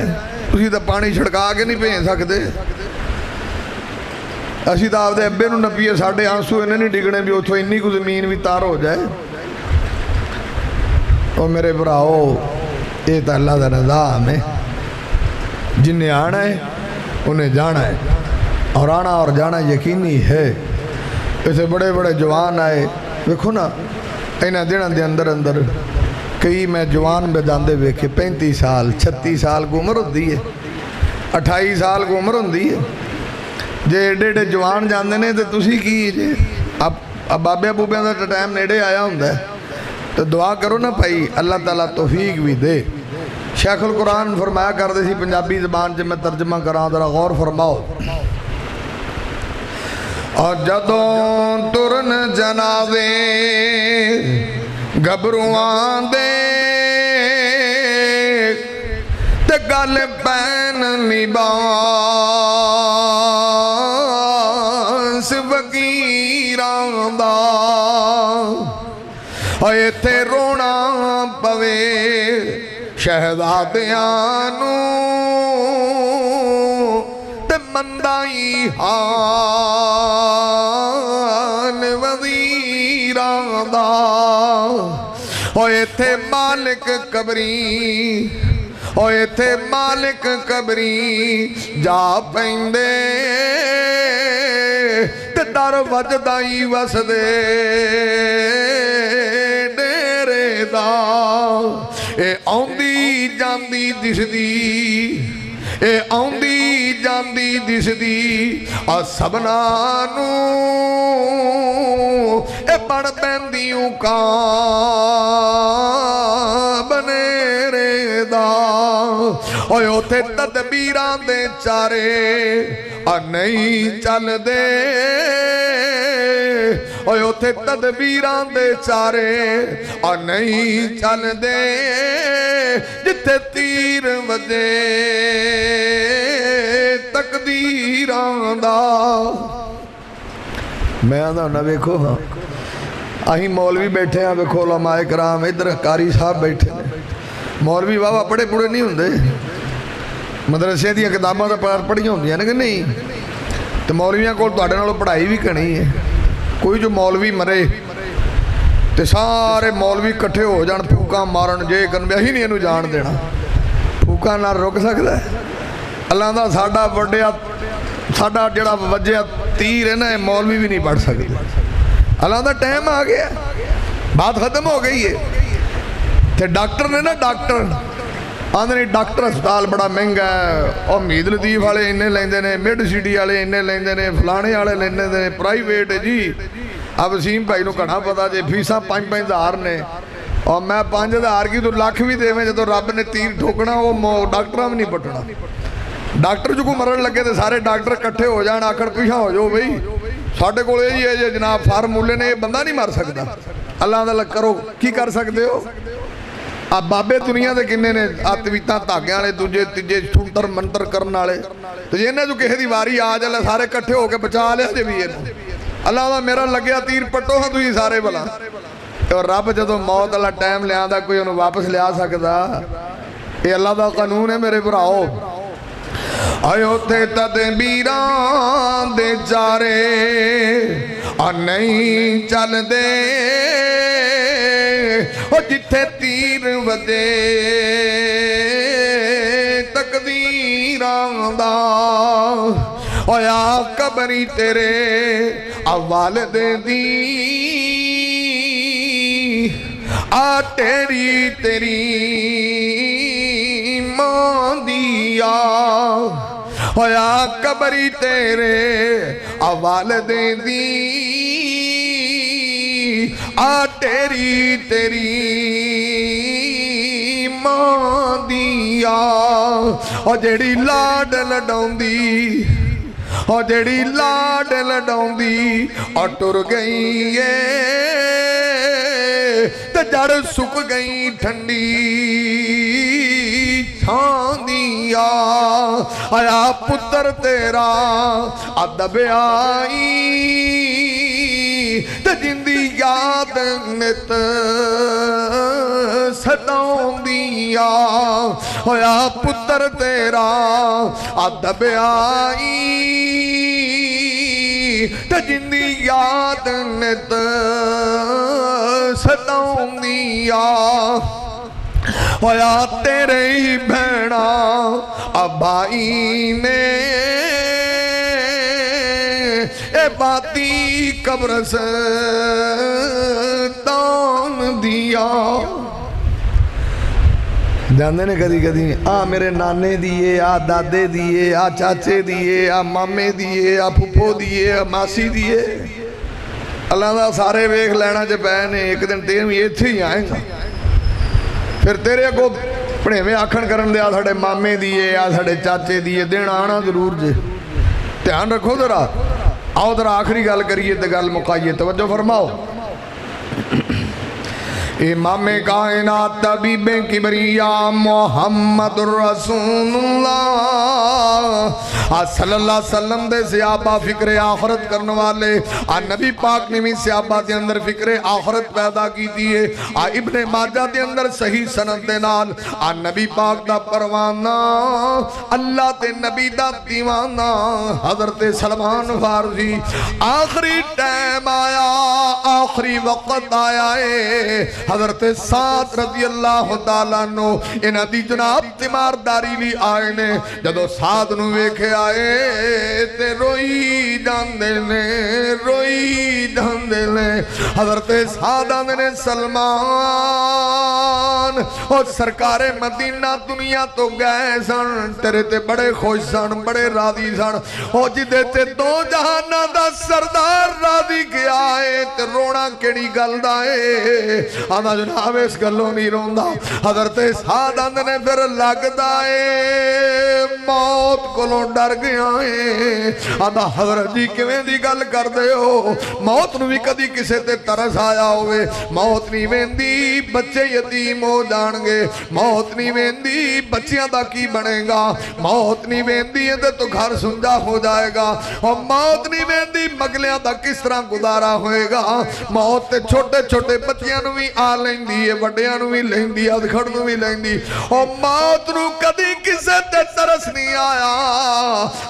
تسی تا پانی چھڑکا کے نہیں پین سکتے. اسی تا آپ دے ابے نو نبی ساڑھے آنسو انہیں نہیں ڈگنے بھی اتھو انی کو زمین بھی تار ہو جائے. اور میرے براؤ یہ تو اللہ دا نظام ہے, جنہیں آنا ہے انہیں جانا ہے, اور آنا اور جانا یقینی ہے. اسے بڑے بڑے جوان آئے, دیکھو نا اینا دنوں دے اندر اندر کئی میں جوان بے جاندے ویکھے 35 سال 36 سال کو عمر ہوتی ہے, 28 سال کو عمر ہوتی ہے. جے ایڈے ایڈے جوان جاندے نے تو تسی کی جے اب بابے بوبیاں دا ٹائم نیڑے آیا ہوندہ ہے, تو دعا کرو نا بھائی اللہ تعالیٰ توفیق بھی دے. شیخ القرآن فرمایا کر دے سی پنجابی زبان جب میں ترجمہ کراں, ذرا غور فرماؤ. اور جدوں ترن جنازے گھبروان دے تے گل پین لباس فقیراں دا, اے تھے رونا پوے شہزادیاں نو تے مندائی حال وزیراں دا, اے تھے مالک قبری, اے تھے مالک قبری جا پیندے تے در وجدائی وس دے ڈیرے دا. اے آندی جاندی دس دی, اے آندی جاندی دس دی, اور سبنانو اے بڑ بیندیوں کا بنے رے دا. اوے اوتھے تدبیران دے چارے اور نہیں چل دے, اوے اوتھے تدبیران دے چارے اور نہیں چل دے, جتے تیر وجے تقدیران دا. میں آدھا نہ ویکھو ہاں آہی مولوی بیٹھے ہیں, ویکھو علماء کرام ادھر قاری صاحب بیٹھے ہیں. مولوی بابا پڑھے پڑھے نہیں ہوندے, مدرسے دیا کتاباں تو پڑھیاں ہوندیاں نے کہ نہیں, تو مولویاں کول تواڈے نالوں پڑھائی بھی کرنی ہے. کوئی جو مولوی مرے تے سارے مولوی کٹھے ہو جان پھوکاں مارن جے کرن, بھی نہیں انہوں جان دینا. پھوکاں نہ رک سکتا ہے. اللہ دا ساڈا وڈیا ساڈا جڑا وجیا تیر ہے نا, مولوی بھی نہیں پڑھ سکتے. اللہ دا ٹائم آ گیا, بات ختم ہو گئی ہے. تے ڈاکٹر نے نا, ڈاکٹر آندھے نہیں ڈاکٹر اسپتال بڑا مہنگا ہے, اور امید لطیف والے انہیں لیندے نے, میڈ سٹی والے انہیں لیندے نے, فلانے والے لیندے نے, پرائیویٹ ہے جی. اب وسیم بھائی نو کہنا پتا جی فیساں 5,000 نے, اور میں 5,000 کی تو لاکھ بھی دے میں, جدو رب نے تیر ٹھوکنا وہ ڈاکٹر بھی نہیں پٹنا. ڈاکٹر جو کو مرن لگے تو سارے ڈاکٹر کٹھے ہو جان, آکڑ پیچھا ہو جاؤ بھئی साढ़े को ये जनाब फार्मूले ने, ये बंदा नहीं मर सकता। अल्लाह दा करो की कर सकते हो। आ बाबे दुनिया के किन्ने ने, आ तवीतां धागे वाले, दूजे तीजे सुंतर मंतर करने वाले, तो जे इन्हां चों किसी दी वारी आ जाए सारे इकट्ठे होकर बचा लिया जे भी इहनूं। अल्लाह दा मेरा लग्या तीर पट्टो हाँ तुसीं सारे भला। और रब जदों मौत वाला टाइम लिया कोई उन्हें वापस लिया सकता? ये अल्लाह दा कानून है मेरे भराओ। आयो थे तदबीरां दे चारे आ नहीं चलदे, ओ जिथे तीर वजे तकदीरां दा, ओया कबरी तेरे अवाल दे दी, आ तेरी तेरी मां दिया, होया कबरी तेरे अवाल दे दी, आ तेरी तेरी मां दिया। ओ जेड़ी लाड लडाउंदी, ओ जेड़ी लाड लडाउंदी और टुर गई है, ते जड़ सुक गई ठंडी छांदिया, आया पुत्र तेरा अदब आई, ते जिंदी याद नित सताउंदिया, होया पुत्र तेरा अदब आई, ते जिंदी याद नित सताउंदिया, होया तेरे ही भैणा अबाई ने ए बाती कब्रस दान दिया। जाने ने कदी कदी आ मेरे नाने दिए, आ दादे दिए, आ चाचे दिए, आ मामे दिए, आ फुफो दिए, आ मासी दिए। अल्लाह दा सारे वेख लैना च पै ने, एक दिन तेरे भी इत्थे ही आएगा। फिर तेरे अगों भणेवें आखण करन दे, आ साडे मामे दिए, आ साडे चाचे दिए। दिन आना जरूर जे, ध्यान रखो जरा। आओ जरा आखिरी गल करिए तो गल मुकाइए, तवज्जो फरमाओ। इमाम कायनात तबीब किबरिया मुहम्मदुर रसूलुल्लाह सल्लल्लाहु अलैहि वसल्लम दे सहाबा फिक्र आखरत करने वाले, आ नबी पाक ने भी सहाबा दे अंदर फिक्र आखरत पैदा की है। आ इब्ने माजा दे अंदर सही सनद दे नाल आ नबी पाक दा परवाना, अल्लाह ते नबी दा दीवाना हजरत सलमान फारसी, आखिरी टाइम आया, आखिरी वक्त आया है। हजरत साद रज़ी अल्लाह तआला नो इन्हां दी जनाब तीमारदारी ली आए ने। जदों साद नूं वेखे आए ते रोई जांदे ने, रोई जांदे ने। हजरत साद आंदे ने सलमान ओ सरकारे मदीना दुनिया तो गए सन, तेरे ते बड़े खुश सन, बड़े राजी सन। ओ जिदे ते दो जहानां दा सरदार राजी गया है ते रोना केड़ी गल दा है? आंदा जनाब इस गलों नहीं रोंदा। हजरत साद आंदे ने फिर लगदा है मौत कोलों डर गया है। आंदा हजरत जी किवें दी गल करदे हो? मौत नूं भी कदी किसे ते तरस आया होवे? मौत नहीं वेंदी, बच्चे यतीम हो जाणगे। मौत नहीं वेंदी, बच्चियां दा की बनेगा? मौत नहीं वेंदी ते तो घर सुंजा हो जाएगा। और मौत नहीं वेंदी, मगलियां दा किस तरह गुजारा होएगा? मौत ते छोटे छोटे बच्चियां नूं भी आ लैंदी है, वड्डियां नूं भी लैंदी, अधखड़ नूं भी लैंदी। और मौत नूं कदी किसे ते तरस नहीं आया।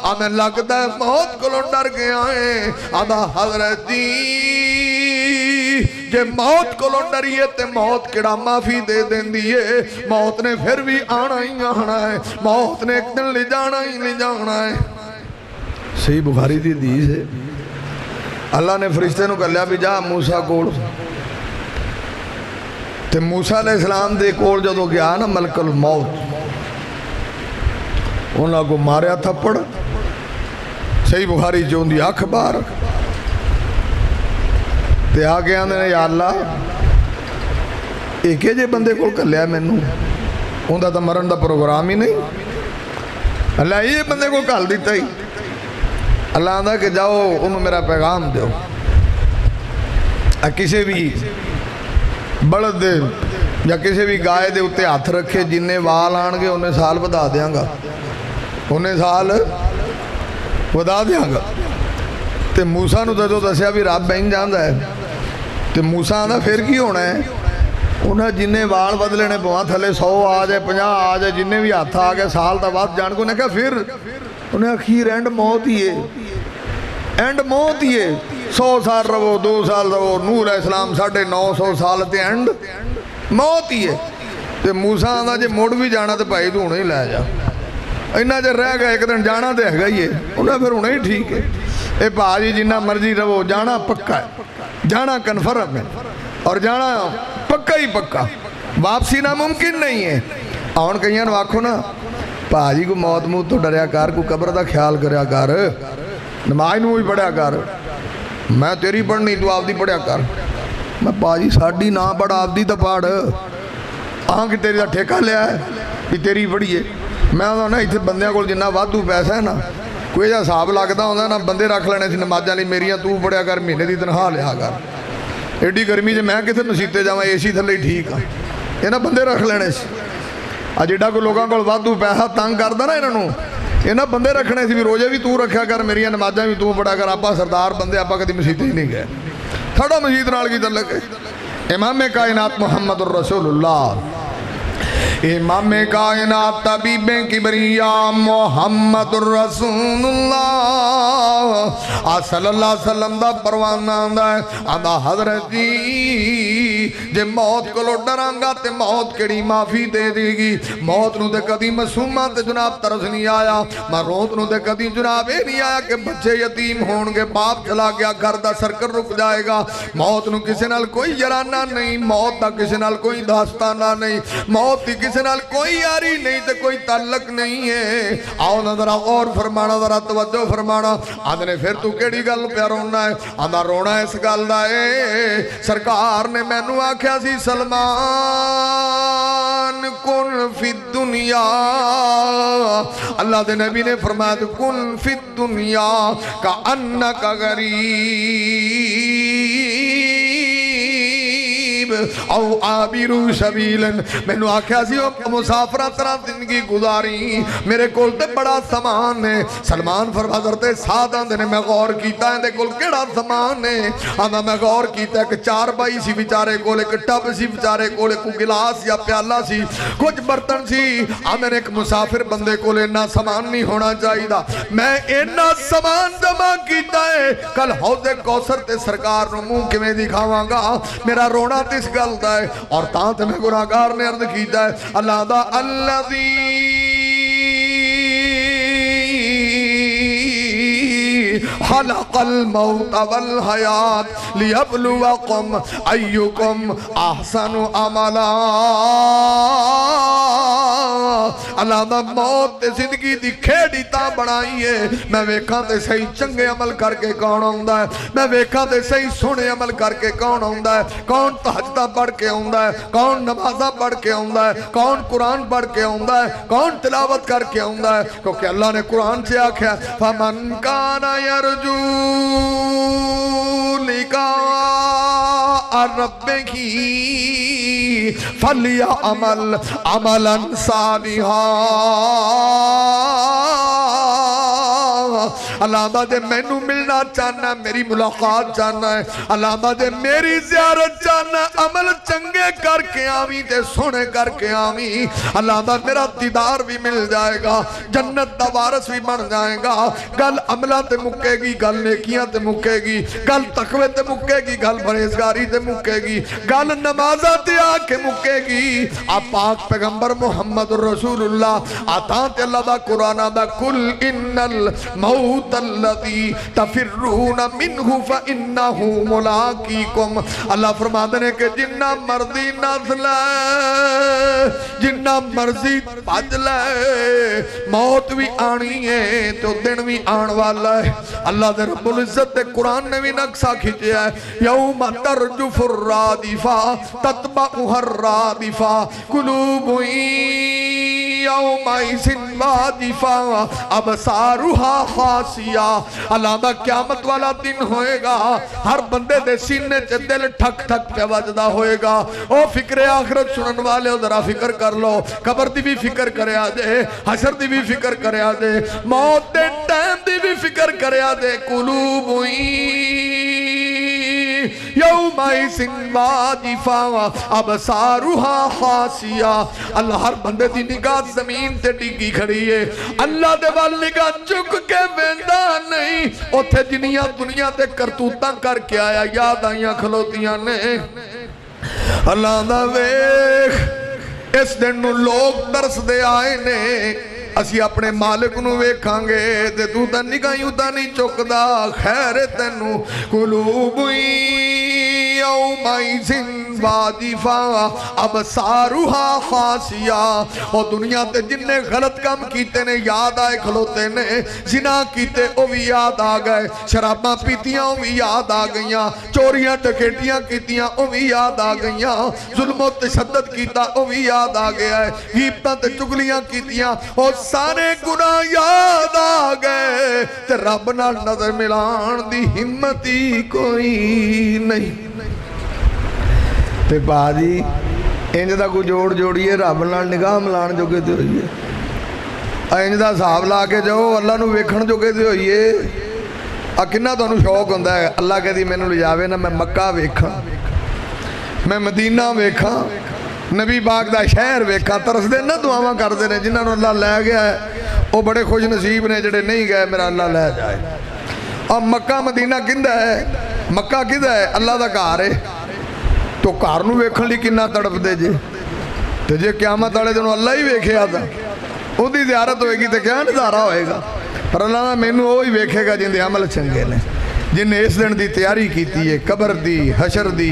आमें लगदा है मौत कोलों डर गया है। आदा हजरत जी जे मौत कोलों डरिए ते मौत किड़ा माफी दे देंदी है। मौत ने फिर भी आना ही आना है, मौत ने एक दिन ले जाना ही ले जाना है। सही बुखारी दी हदीस है। अल्लाह ने फरिश्ते नूं कल्लिया भी जा मूसा कोल, ते मूसा अलैहिस्सलाम दे कोल जदों गया ना मलकुल मौत, उन्हां को मारिया थप्पड़। सही बुखारी च उहदी अख बाहर ते आ गया ने, या अल्लाह एक जे बंदे को घल्लिया मैनू, उहदा तां मरन दा प्रोग्राम ही नहीं। अल्लाह ये बंदे को घल दिता ही। اللہ آندا کہ جاؤ انہوں میرا پیغام دیو کسی بھی بلد دے یا کسی بھی گائے دے اتے ہاتھ رکھے جنہیں وال آن گے انہیں سال بدا دیاں گا انہیں سال بدا دیاں گا تے موسیٰ نو جو دسیا بھی رب بہن جاندہ ہے تے موسیٰ آندا پھر کی ہونا ہے انہیں جنہیں وال بدلے نے پوہاں تھلے 100 آ جائے 50 آ جائے جنہیں بھی ہاتھ آ گئے سال دا بعد جان کو انہیں کہا پھر انہیں اخیر اینڈ موت ہی ہے اینڈ موت ہی ہے 100 سال رہو 2 سال رہو نوح علیہ السلام 950 سال تے اینڈ موت ہی ہے تے موسیٰ آندا جے موڑ بھی جانا تے بھائی تو انہیں ہی لے جا انہاں جے رہ گئے ایک دن جانا تے ہے گئی ہے انہیں پھر انہیں ہی ٹھیک ہے اے بھاجی جنہ مرضی رہو جانا پکا ہے جانا کنفرم ہے اور جانا پکا ہی پکا واپسی ناممکن نہیں ہے آن کئیاں نو آکھو نا بھاجی کو موت موت تو ڈریا کر کو قبر دا خیال کریا کر نماز نو بھی پڑھیا کر میں تیری پڑھنی تو آپ دی پڑھیا کر میں بھاجی ساڑی نہ پڑھ آپ دی تو پڑھ آن کہ تیری دا ٹھیکہ لیا ہے کہ تیری پڑھیے میں آدھا نا اتنے بندیاں کو جنہ وادو پیسہ ہے نا کوئی جا حساب لگتا ہوتا نا بندے رکھ لینے سی نمازاں لئی میریاں تو پڑھیا کر مہینے دی تنخواہ لیا کر ایڈی گرمی جے میں کتنے مسیتے جاواں اے سی تھلے ٹھیک ہے یہ نا بندے رکھ لینے سی جیڈا کو لوگاں کو وادو پیسہ تنگ کردا نا انہوں یہ نا بندے رکھنے سی بھی روزے بھی تو رکھیا کر میریاں نمازاں بھی تو پڑھا کر آپا سردار بندے آپا کدی مسیتے ہی نہیں گئے ساڑا مسجد نال کی تعلق ہے امام کائنات محمد الرسول اللہ امام کائنات طبیب کبریا محمد الرسول اللہ صلی اللہ علیہ وسلم دا پروانہ آندا ہے آندا حضرت جی جے موت کو لو ڈرانگا تے موت کیڑی معافی دے دے گی موت نو تے کدی معصوماں تے جناب ترس نہیں آیا موت نو تے کدی جناب اے نہیں آیا کہ بچے یتیم ہون گے باپ چلا گیا گھر دا سرکر رک جائے گا موت نو کسی نال کوئی یارانہ نہیں موت دا کسی نال کوئی داستانہ نہیں موت دی کسی نال کوئی یاری نہیں تے کوئی تعلق نہیں ہے آؤ نا ذرا غور فرمانا ذرا توجہ فرمانا آدھنے پھر تو کیڑی گل پہ رونا ہے آدھا رونا اس گل دا ہے سرکار نے مینوں آکھیا سی سلمان کن فی الدنیا اللہ دے نبی نے فرمایا کن فی الدنیا کأنک غریب او عابر سبیلن میں نے آکھیا سی مسافرہ طرح زندگی گزاری میرے کول تے بڑا سامان ہے سلمان فرما حضرت سعد آندے نے میں غور کیتا ہے دے کول کیڑا سامان ہے آندا میں غور کیتا ہے کہ 4 بائی سی بیچارے کول ایک ٹب سی بیچارے کول ایک گلاس یا پیالہ سی کچھ برتن سی آندے نے ایک مسافر بندے کول اتنا سامان نہیں ہونا چاہیے میں اتنا سامان جمع کیتا ہے کل حوض کوثر تے سرکار نو منہ کیویں دکھاواں گا میرا رونا اس گل دا ہے اور تاں تے میں گناہگار نے عرض کیتا ہے اللہ دا الذی خلق الموت والحیات لیبلوکم ایکم احسن عملا اللہ دا موت تے زندگی دی کھیڑی تا بڑھائی ہے میں ویکھاں تے صحیح چنگے عمل کر کے کون ہوندا ہے میں ویکھاں تے صحیح سونے عمل کر کے کون ہوندا ہے کون تہجدہ پڑھ کے ہوندا ہے کون نمازاں پڑھ کے ہوندا ہے کون قرآن پڑھ کے ہوندا ہے کون تلاوت کر کے ہوندا ہے کیونکہ اللہ نے قرآن سے آکھیا فمن کان یرجو لقاء ربہ فلیعمل عملا صالحا اللہ دا دے میں نو ملنا چاہنا میری ملاقات چاہنا ہے اللہ دا دے میری زیارت چاہنا عمل چنگے کر کے آویں تے سونے کر کے آویں اللہ دا میرا دیدار بھی مل جائے گا جنت دا وارث بھی بن جائے گا گل عملہ تے مکے گی گل نیکیاں تے مکے گی گل تقوی تے مکے گی گل پرہیزگاری تے مکے گی گل نمازہ تے آ کے مکے گی آپ پاک پیغمبر محمد رسول اللہ آتا تے اللہ دا قرآن دا کل ان الموت الذی تفرون منہ فإنہو ملاقیکم اللہ فرما دینے کہ جنہ مرضی نسل ہے جنہ مرضی پج لے موت بھی آنی ہے تو دن بھی آن والا ہے اللہ دے رب العزت دے قرآن نے بھی نقصہ کھچیا ہے یوم ترجف الرادفہ تتبعها الرادفہ قلوب یومئذ واجفہ ابصارها خاشعہ۔ علامہ قیامت والا دن ہوئے گا، ہر بندے دے سینے چ دل ٹھک ٹھک پہ وجدا ہوئے گا۔ او فکر آخرت سنن والے ذرا فکر کر لو، قبر دی بھی فکر کریا دے، حشر دی بھی فکر کریا دے، موت دے ٹائم دی بھی فکر کریا دے۔ قلوب یومئذ واجفہ ابصارها خاشعہ۔ اللہ ہر بندے دی نگاہ زمین تے ڈگی کھڑی ہے، اللہ دے وال نگاہ چک کے ویندا نہیں۔ اوتھے جنیاں دنیا تے کرتوتاں کر کے آیا، یاد آئیاں کھلوتیاں نے۔ اللہ دا ویکھ اس دن نو لوگ ترس دے آئے نے، اسی اپنے مالک نو ویکھاں گے تے تو تا نگاہیوں تا نہیں چکدا۔ خیر تینو قلوب یومئذ واجفہ ابصارها خاشعہ۔ اور دنیا تے جن نے غلط کام کیتے نے یاد آئے کھلوتے نے، زنا کیتے او بھی یاد آ گئے، شراباں پیتیاں او بھی یاد آ گئیاں، چوریاں ڈکیٹیاں کیتیاں او بھی یاد آ گئیاں، ظلم و تشدد کیتا او بھی یاد آ گیا ہے، غیبتاں تے چگلیاں کیتیاں او سارے گناہ یاد آ گئے، تے رب نال نظر ملان دی ہمت ہی کوئی نہیں۔ تے باجی انج دا کوئی جوڑ جوڑیے رب نال نگاہ ملان جوگے تے ہوئیے، انج دا حساب لا کے جاؤ اللہ نو ویکھن جوگے تے ہوئیے۔ کنہ تانوں شوق ہوندا ہے اللہ کہدی مینوں لے جاوے نا میں مکہ ویکھاں، میں مدینہ ویکھاں، نبی پاک دا شہر ویکھاں، ترس دے نا دعاواں کردے نے جنہاں نوں اللہ لے گیا ہے وہ بڑے خوش نصیب نے جڑے نہیں گئے میرا اللہ لے جائے۔ اور مکہ مدینہ کیندا ہے؟ مکہ کیندا ہے؟ اللہ دا گھر ہے، تو گھر نوں ویکھن لئی کنا تڑپ دے جے، تے جے قیامت والے دن اللہ ہی ویکھیا تا اودی زیارت ہوئے گی تے کیا نظارہ ہوئے گا؟ پر اللہ نے مینوں وہی ویکھے گا جن دے عمل چنگے نے، جن نے اس دن دی تیاری کیتی ہے، قبر دی، حشر دی۔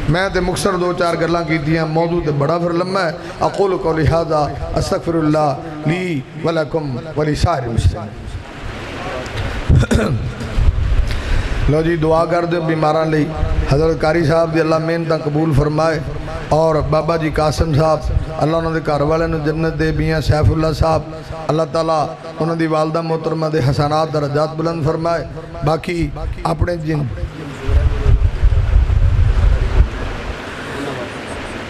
میں تے مختصر دو چار گلاں کیتیاں، موضوع تے بڑا پھر لمبا ہے۔ اقول قولی ھذا استغفر اللہ لی ولکم ولسائر المسلمین۔ لو جی دعا کر دو بیماران لئی، حضرت قاری صاحب دی اللہ محنتاں قبول فرمائے، اور بابا جی قاسم صاحب اللہ انہوں دے گھر والے نو جنت دے، بیاں سیف اللہ صاحب اللہ تعالیٰ انہوں دی والدہ محترمہ دے حسنات درجات بلند فرمائے۔ باقی اپنے جن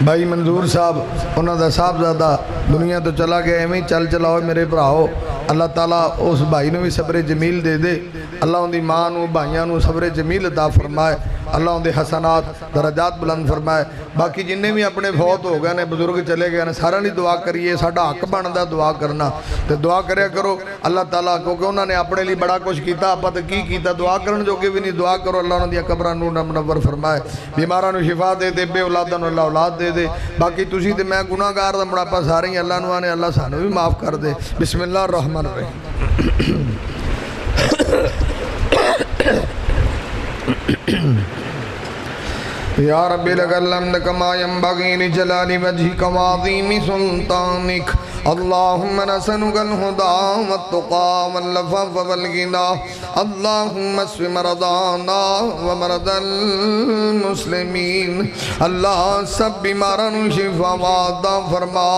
بھائی منظور صاحب انہوں دا صاحب زیادہ دنیا تو چلا گیا، ایویں چل چلاؤ میرے بھراؤ، اللہ تعالیٰ اس بھائی نو بھی صبر جمیل دے دے، اللہ ان دی ماں نو بھائیاں نو صبر جمیل عطا فرمائے، اللہ ان دے حسنات درجات بلند فرمائے۔ باقی جنہیں بھی اپنے فوت ہو گئے نے، بزرگ چلے گئے نے، سارا نہیں دعا کریے، ساڈا حق بندا دعا کرنا، تے دعا کریا کرو اللہ تعالیٰ، کیونکہ انہوں نے اپنے لیے بڑا کچھ کیتا، آپ تے کی کیتا، دعا کرن جو کہ بھی نہیں، دعا کرو اللہ انہوں دیا قبراں نور منور فرمائے، بیماراں نو شفا دے دے، بے اولاداں نو اللہ اولاد دے دے۔ باقی تسی تے میں گناہ گار دا بڑھاپا سارے ہی اللہ نو آنے، اللہ سانو بھی معاف کر دے۔ بسم اللہ الرحمن الرحیم۔ یا رب لک الحمد کما ینبغی لجلال وجهک وعظیم سلطانک، اللہم نسألک الہدی والتقی والعفاف والغنی، اللہم اشف مرضانا ومرضى المسلمین۔ اللہ سب بیماراں نوں شفا عطا فرما،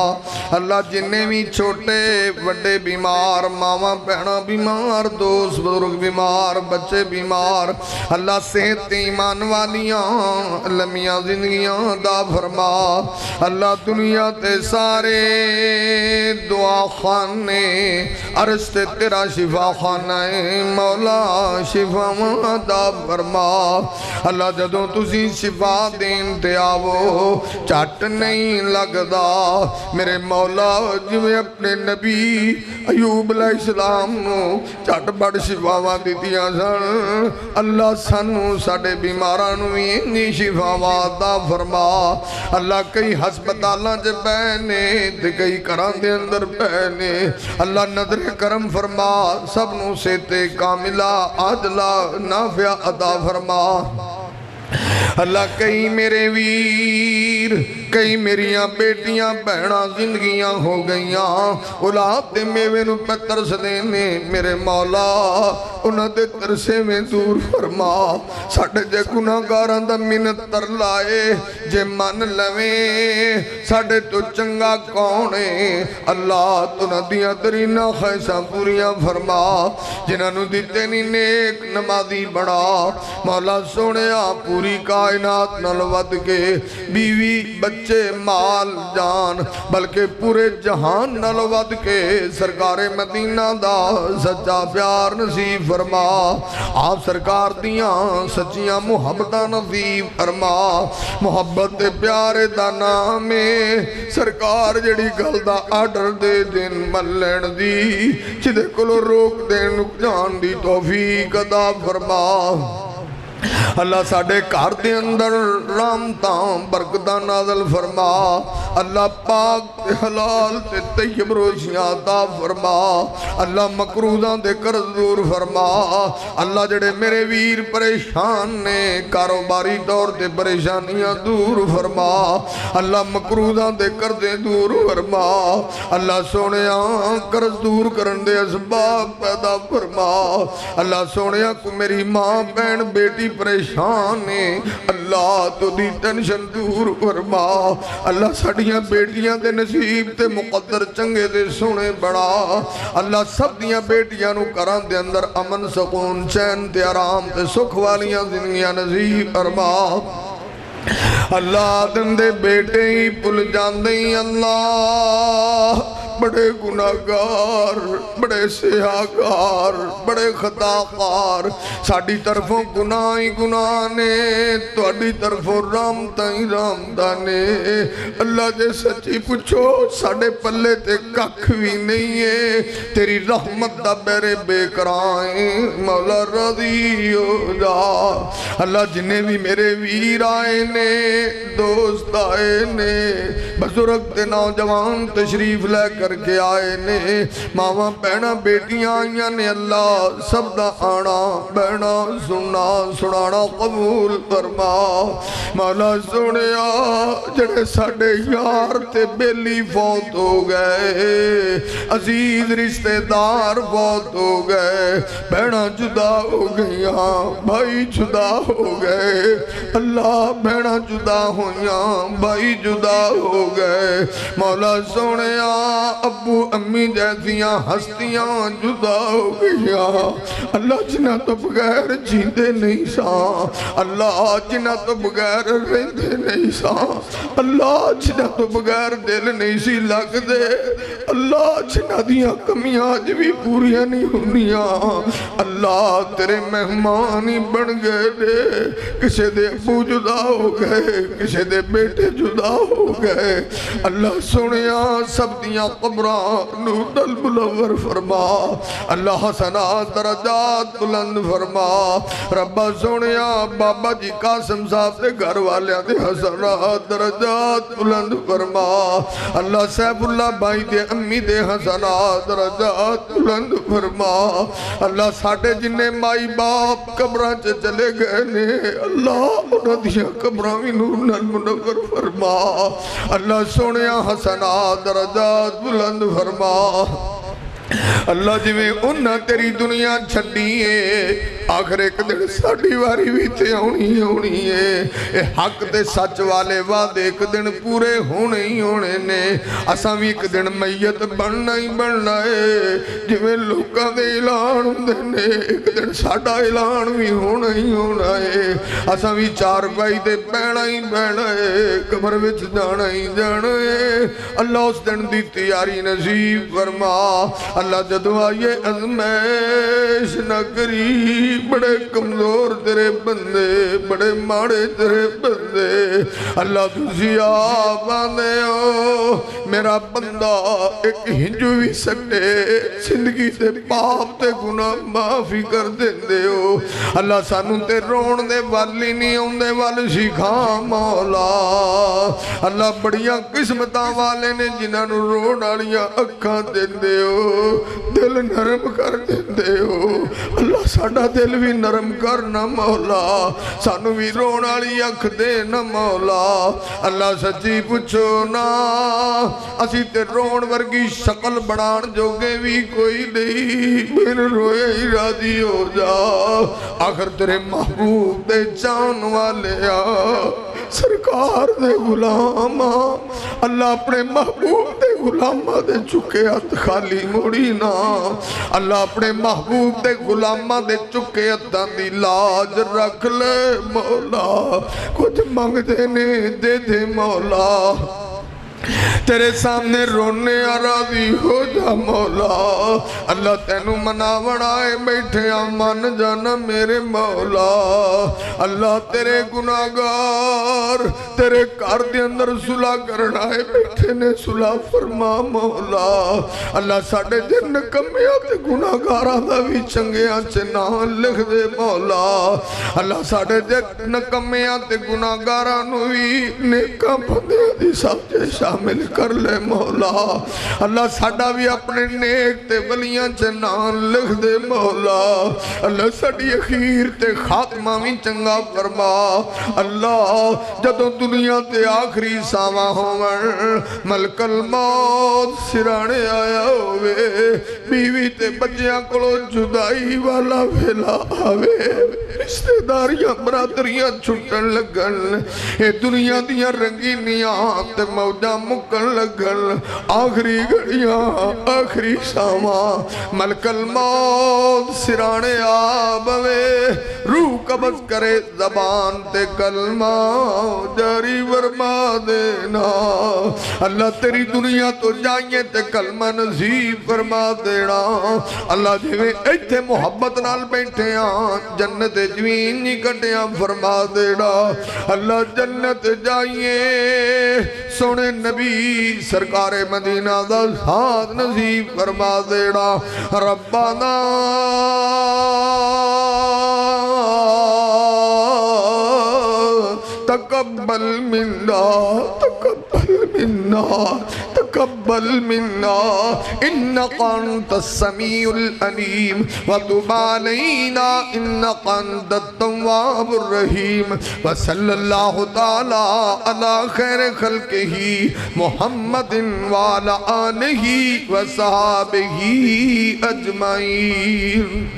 اللہ جننے بھی چھوٹے بڑے بیمار، ماواں بہناں بیمار، دوست بزرگ بیمار، بچے بیمار، اللہ صحت ایمان والیاں لمیاں زندگیاں دا فرما، اللہ دنیا تے سارے دعا خانے، عرش تے تیرا شفا خانہ مولا شفا دا فرما، اللہ جدوں تسی شفا دین تے آوو چٹ نہیں لگدا، میرے مولا جویں اپنے نبی ایوب علیہ السلام نو چٹ بڑ شفاواں دتیاں سن، اللہ سانو ساڈے بیماراں نو وی انہی شفا عطا فرما۔ اللہ کئی ہسپتالاں چ پہنے تے کئی گھراں دے اندر پہنے، اللہ نظر کرم فرما، سب نو صحت کاملہ عاجلہ نافعہ عطا فرما۔ اللہ کئی میرے ویر कई मेरिया बेटियां भैणां जिंदगियां हो गईयां औलाद दे मेवे नूं पै तरसदे ने मेरे मौला उन्हां दे तरसे में दूर फरमा साडे जे गुनाहगारां दा मिन्नत तरला है जे मन लवें साडे तो चंगा कौन है अल्लाह तुहां दियां दरीना ख्वाहिशां पूरियां फरमा जिन्हां नूं दिते नहीं नेक नमाजी बना मौला सोहणिया पूरी कायनात नाल वध के बीवी बच्चे माल जान बल्कि पूरे जहान नाल वध के सरकारे मदीना दा सच्चा प्यार नसीब फरमा आप सरकार दियां सच्चियां मुहब्बतां नसीब फरमा मुहब्बत दे प्यारे दा नाम है सरकार जिहड़ी गल दा आर्डर दे दिन मल्लण दी जिहदे कोलों रोक देण नुक जान दी तौफीक अता फरमा अल्लाह साडे घर दे अंदर रहमतां बरकतां नाज़िल फरमा अल्लाह पाक ते हलाल ते तय्यब रोशियां अता फरमा अल्लाह मकरूज़ां दे कर्ज़ दूर फरमा अल्लाह जेड़े मेरे वीर परेशान ने कारोबारी तौर ते परेशानियां दूर फरमा अल्लाह मकरूज़ां दे कर्ज़े दूर फरमा अल्लाह सोहणिया कर्ज़ दूर करन दे असबाब पैदा फरमा अल्लाह सोहणिया को मेरी मां भैन बेटी परेशान ने अल्लाह तो दी टेंशन दूर फरमा अल्लाह साडियां बेटियां दे नसीब ते मुकद्दर चंगे ते सोहणे बना अल्लाह सब दियां बेटियां नूं घरां दे अंदर अमन सुकून चैन ते आराम ते सुख वालियां जिंदगियां नसीब फरमा अल्लाह दंदे बेटे ही भुल जांदे अल्लाह बड़े गुनाहगार बड़े सियाहकार बड़े खताकार साडी तरफों गुनाह ही गुनाह ने तुहाडी तरफों रहमतां ही रहमतां ने अल्लाह जे सच्ची पुछो साडे पल्ले ते कख भी नहीं है तेरी रहमत दा बेरे बेकरां मौला राज़ी हो जा अल्लाह जिन्ने भी मेरे वीर आए ने दोस्त आए ने बुजुर्ग ते नौजवान तशरीफ लेकर करके आए ने मावा भैणा बेटियां आईयां ने अल्लाह सब दा आना बहना सुनना सुनाना कबूल फरमा मौला सुनिया जेड़े साडे यार ते बेली फौत हो गए अजीज रिश्तेदार फौत हो गए बहना जुदा हो गईयां भाई जुदा हो गए अल्लाह बहना जुदा होइयां भाई जुदा हो गए मौला सोहणिया अबू अम्मी जैसियां हस्तियां जुदा हो गईयां अल्लाह जिन्हां तो बगैर जींदे नहीं सा अल्लाह जिन्हां तो बगैर रहिंदे नहीं सा अल्लाह जिन्हां तो बगैर दिल नहीं सी लगदे अल्लाह जिन्हां दियां कमियां अज भी पूरियां नहीं होंदियां अल्लाह तेरे मेहमान ही बन गए ने किसे दे अबू जुदा हो गए किसे दे बेटे जुदा हो गए अल्लाह सुनिया सब दियां कब्रां नूर मुनव्वर फरमा अल्लाह हसना दरजात बुलंद फरमा रब्बा सोनिया बाबा जी कासिम साहब के घर वालियां दे हसना दरजात बुलंद फरमा अल्लाह सैफुल्लाह भाई दे अम्मी दे हसना दरजात बुलंद फरमा अल्लाह साडे जिन्ने माई बाप कब्रां च चले गए ने अल्लाह उन्हां दियां कब्रां भी नूर नाल मुनव्वर फरमा अल्लाह सोनिया हसना दरजात बुलंद फरमा अल्लाह जिवें उन्हां तेरी दुनिया छड्डी है आखिर एक दिन साडी वारी भी ते आउणी आउणी है ए हक ते सच वाले वादे एक दिन पूरे होने ही होने ने असां भी एक दिन मैयत बनना ही बनना है जिवें लोकां दे ऐलान हुंदे ने एक दिन साडा ऐलान भी होना ही होना है असां भी चार पाई ते पैना ही पैना है कब्र विच जाना ही जाना है अल्लाह उस दिन दी तैयारी नसीब फरमा अल्लाह जदों आइए अज़मैश न करी बड़े कमजोर तेरे बंदे बड़े माड़े तेरे बंदे अल्लाह तुसी आप आंदे हो मेरा बंदा एक हिंजू भी सटे जिंदगी ते पाप ते गुनाह माफी कर देंदे हो अल्लाह सानू ते रोण दे वल ही नहीं आउंदे वल सिखा मौला अल्लाह बड़ियां किस्मतां वाले ने जिन्हां नू रोण वालियां अखां देंदे हो दिल नरम कर देंदे हो अल्लाह साडा दिल دل بھی نرم کرنا مولا سانو بھی رون والی اکھ دے نا مولا اللہ سچی پوچھو نا اسی تے رون ورگی شکل بنان جوگے بھی کوئی نہیں میرے روئے ہی راضی ہو جا آخر تیرے محبوب دے جان والے سرکار دے غلام اللہ اپنے محبوب دے غلامہ دے چکے ہاتھ خالی موڑی نا اللہ اپنے محبوب دے غلامہ دے چکے ہاتھ دی لاج رکھ لے مولا کچھ مانگ دینے دے دے مولا تیرے سامنے رونے راضی ہو جا مولا اللہ تینو منا بڑھائے بیٹھے من جانا میرے مولا اللہ تیرے گناہگار تیرے کار دے اندر صلح کرنا ہے بیٹھے نے صلح فرما مولا اللہ ساڑھے جن کمیاں تے گناہگاراں دا بھی چنگیاں چے نام لکھ دے مولا اللہ ساڑھے جن کمیاں تے گناہگاراں نو بھی نیکاں بندے دی سب جے شامل کر لے مولا اللہ ساڑھا بھی اپنے نیک تے ولیاں چنان لکھ دے مولا اللہ ساڑھی اخیر تے خاتمہ بھی چنگا فرما اللہ جدو دنیا تے آخری ساواں ہومن ملک الموت سرانے آیا ہوئے بیوی تے بچیاں کلو جدائی والا بھیلا آوے رشتہ داریاں برادریاں چھٹن لگن اے دنیا دیاں رنگینیاں تے موجہ مکن لگن آخری گھڑیاں آخری ساواں ملک الموت سرانے آبوے روح قبض کرے زبان تے کلمہ جاری ورما دینا اللہ تیری دنیا تو جائیں تے کلمہ نصیب فرما دینا اللہ جویں ایتھے محبت نال بیٹھے جنت جوین نکٹیاں فرما دینا اللہ جنت جائیں سونے نبی سرکار مدینہ دا ساتھ نصیب فرما دینا ربنا تقبل منا تقبل منا انك انت السميع العليم وتب علينا انك انت التواب الرحيم وصلى الله تعالى على خير خلقه محمد وعلى آله وصحابه اجمعين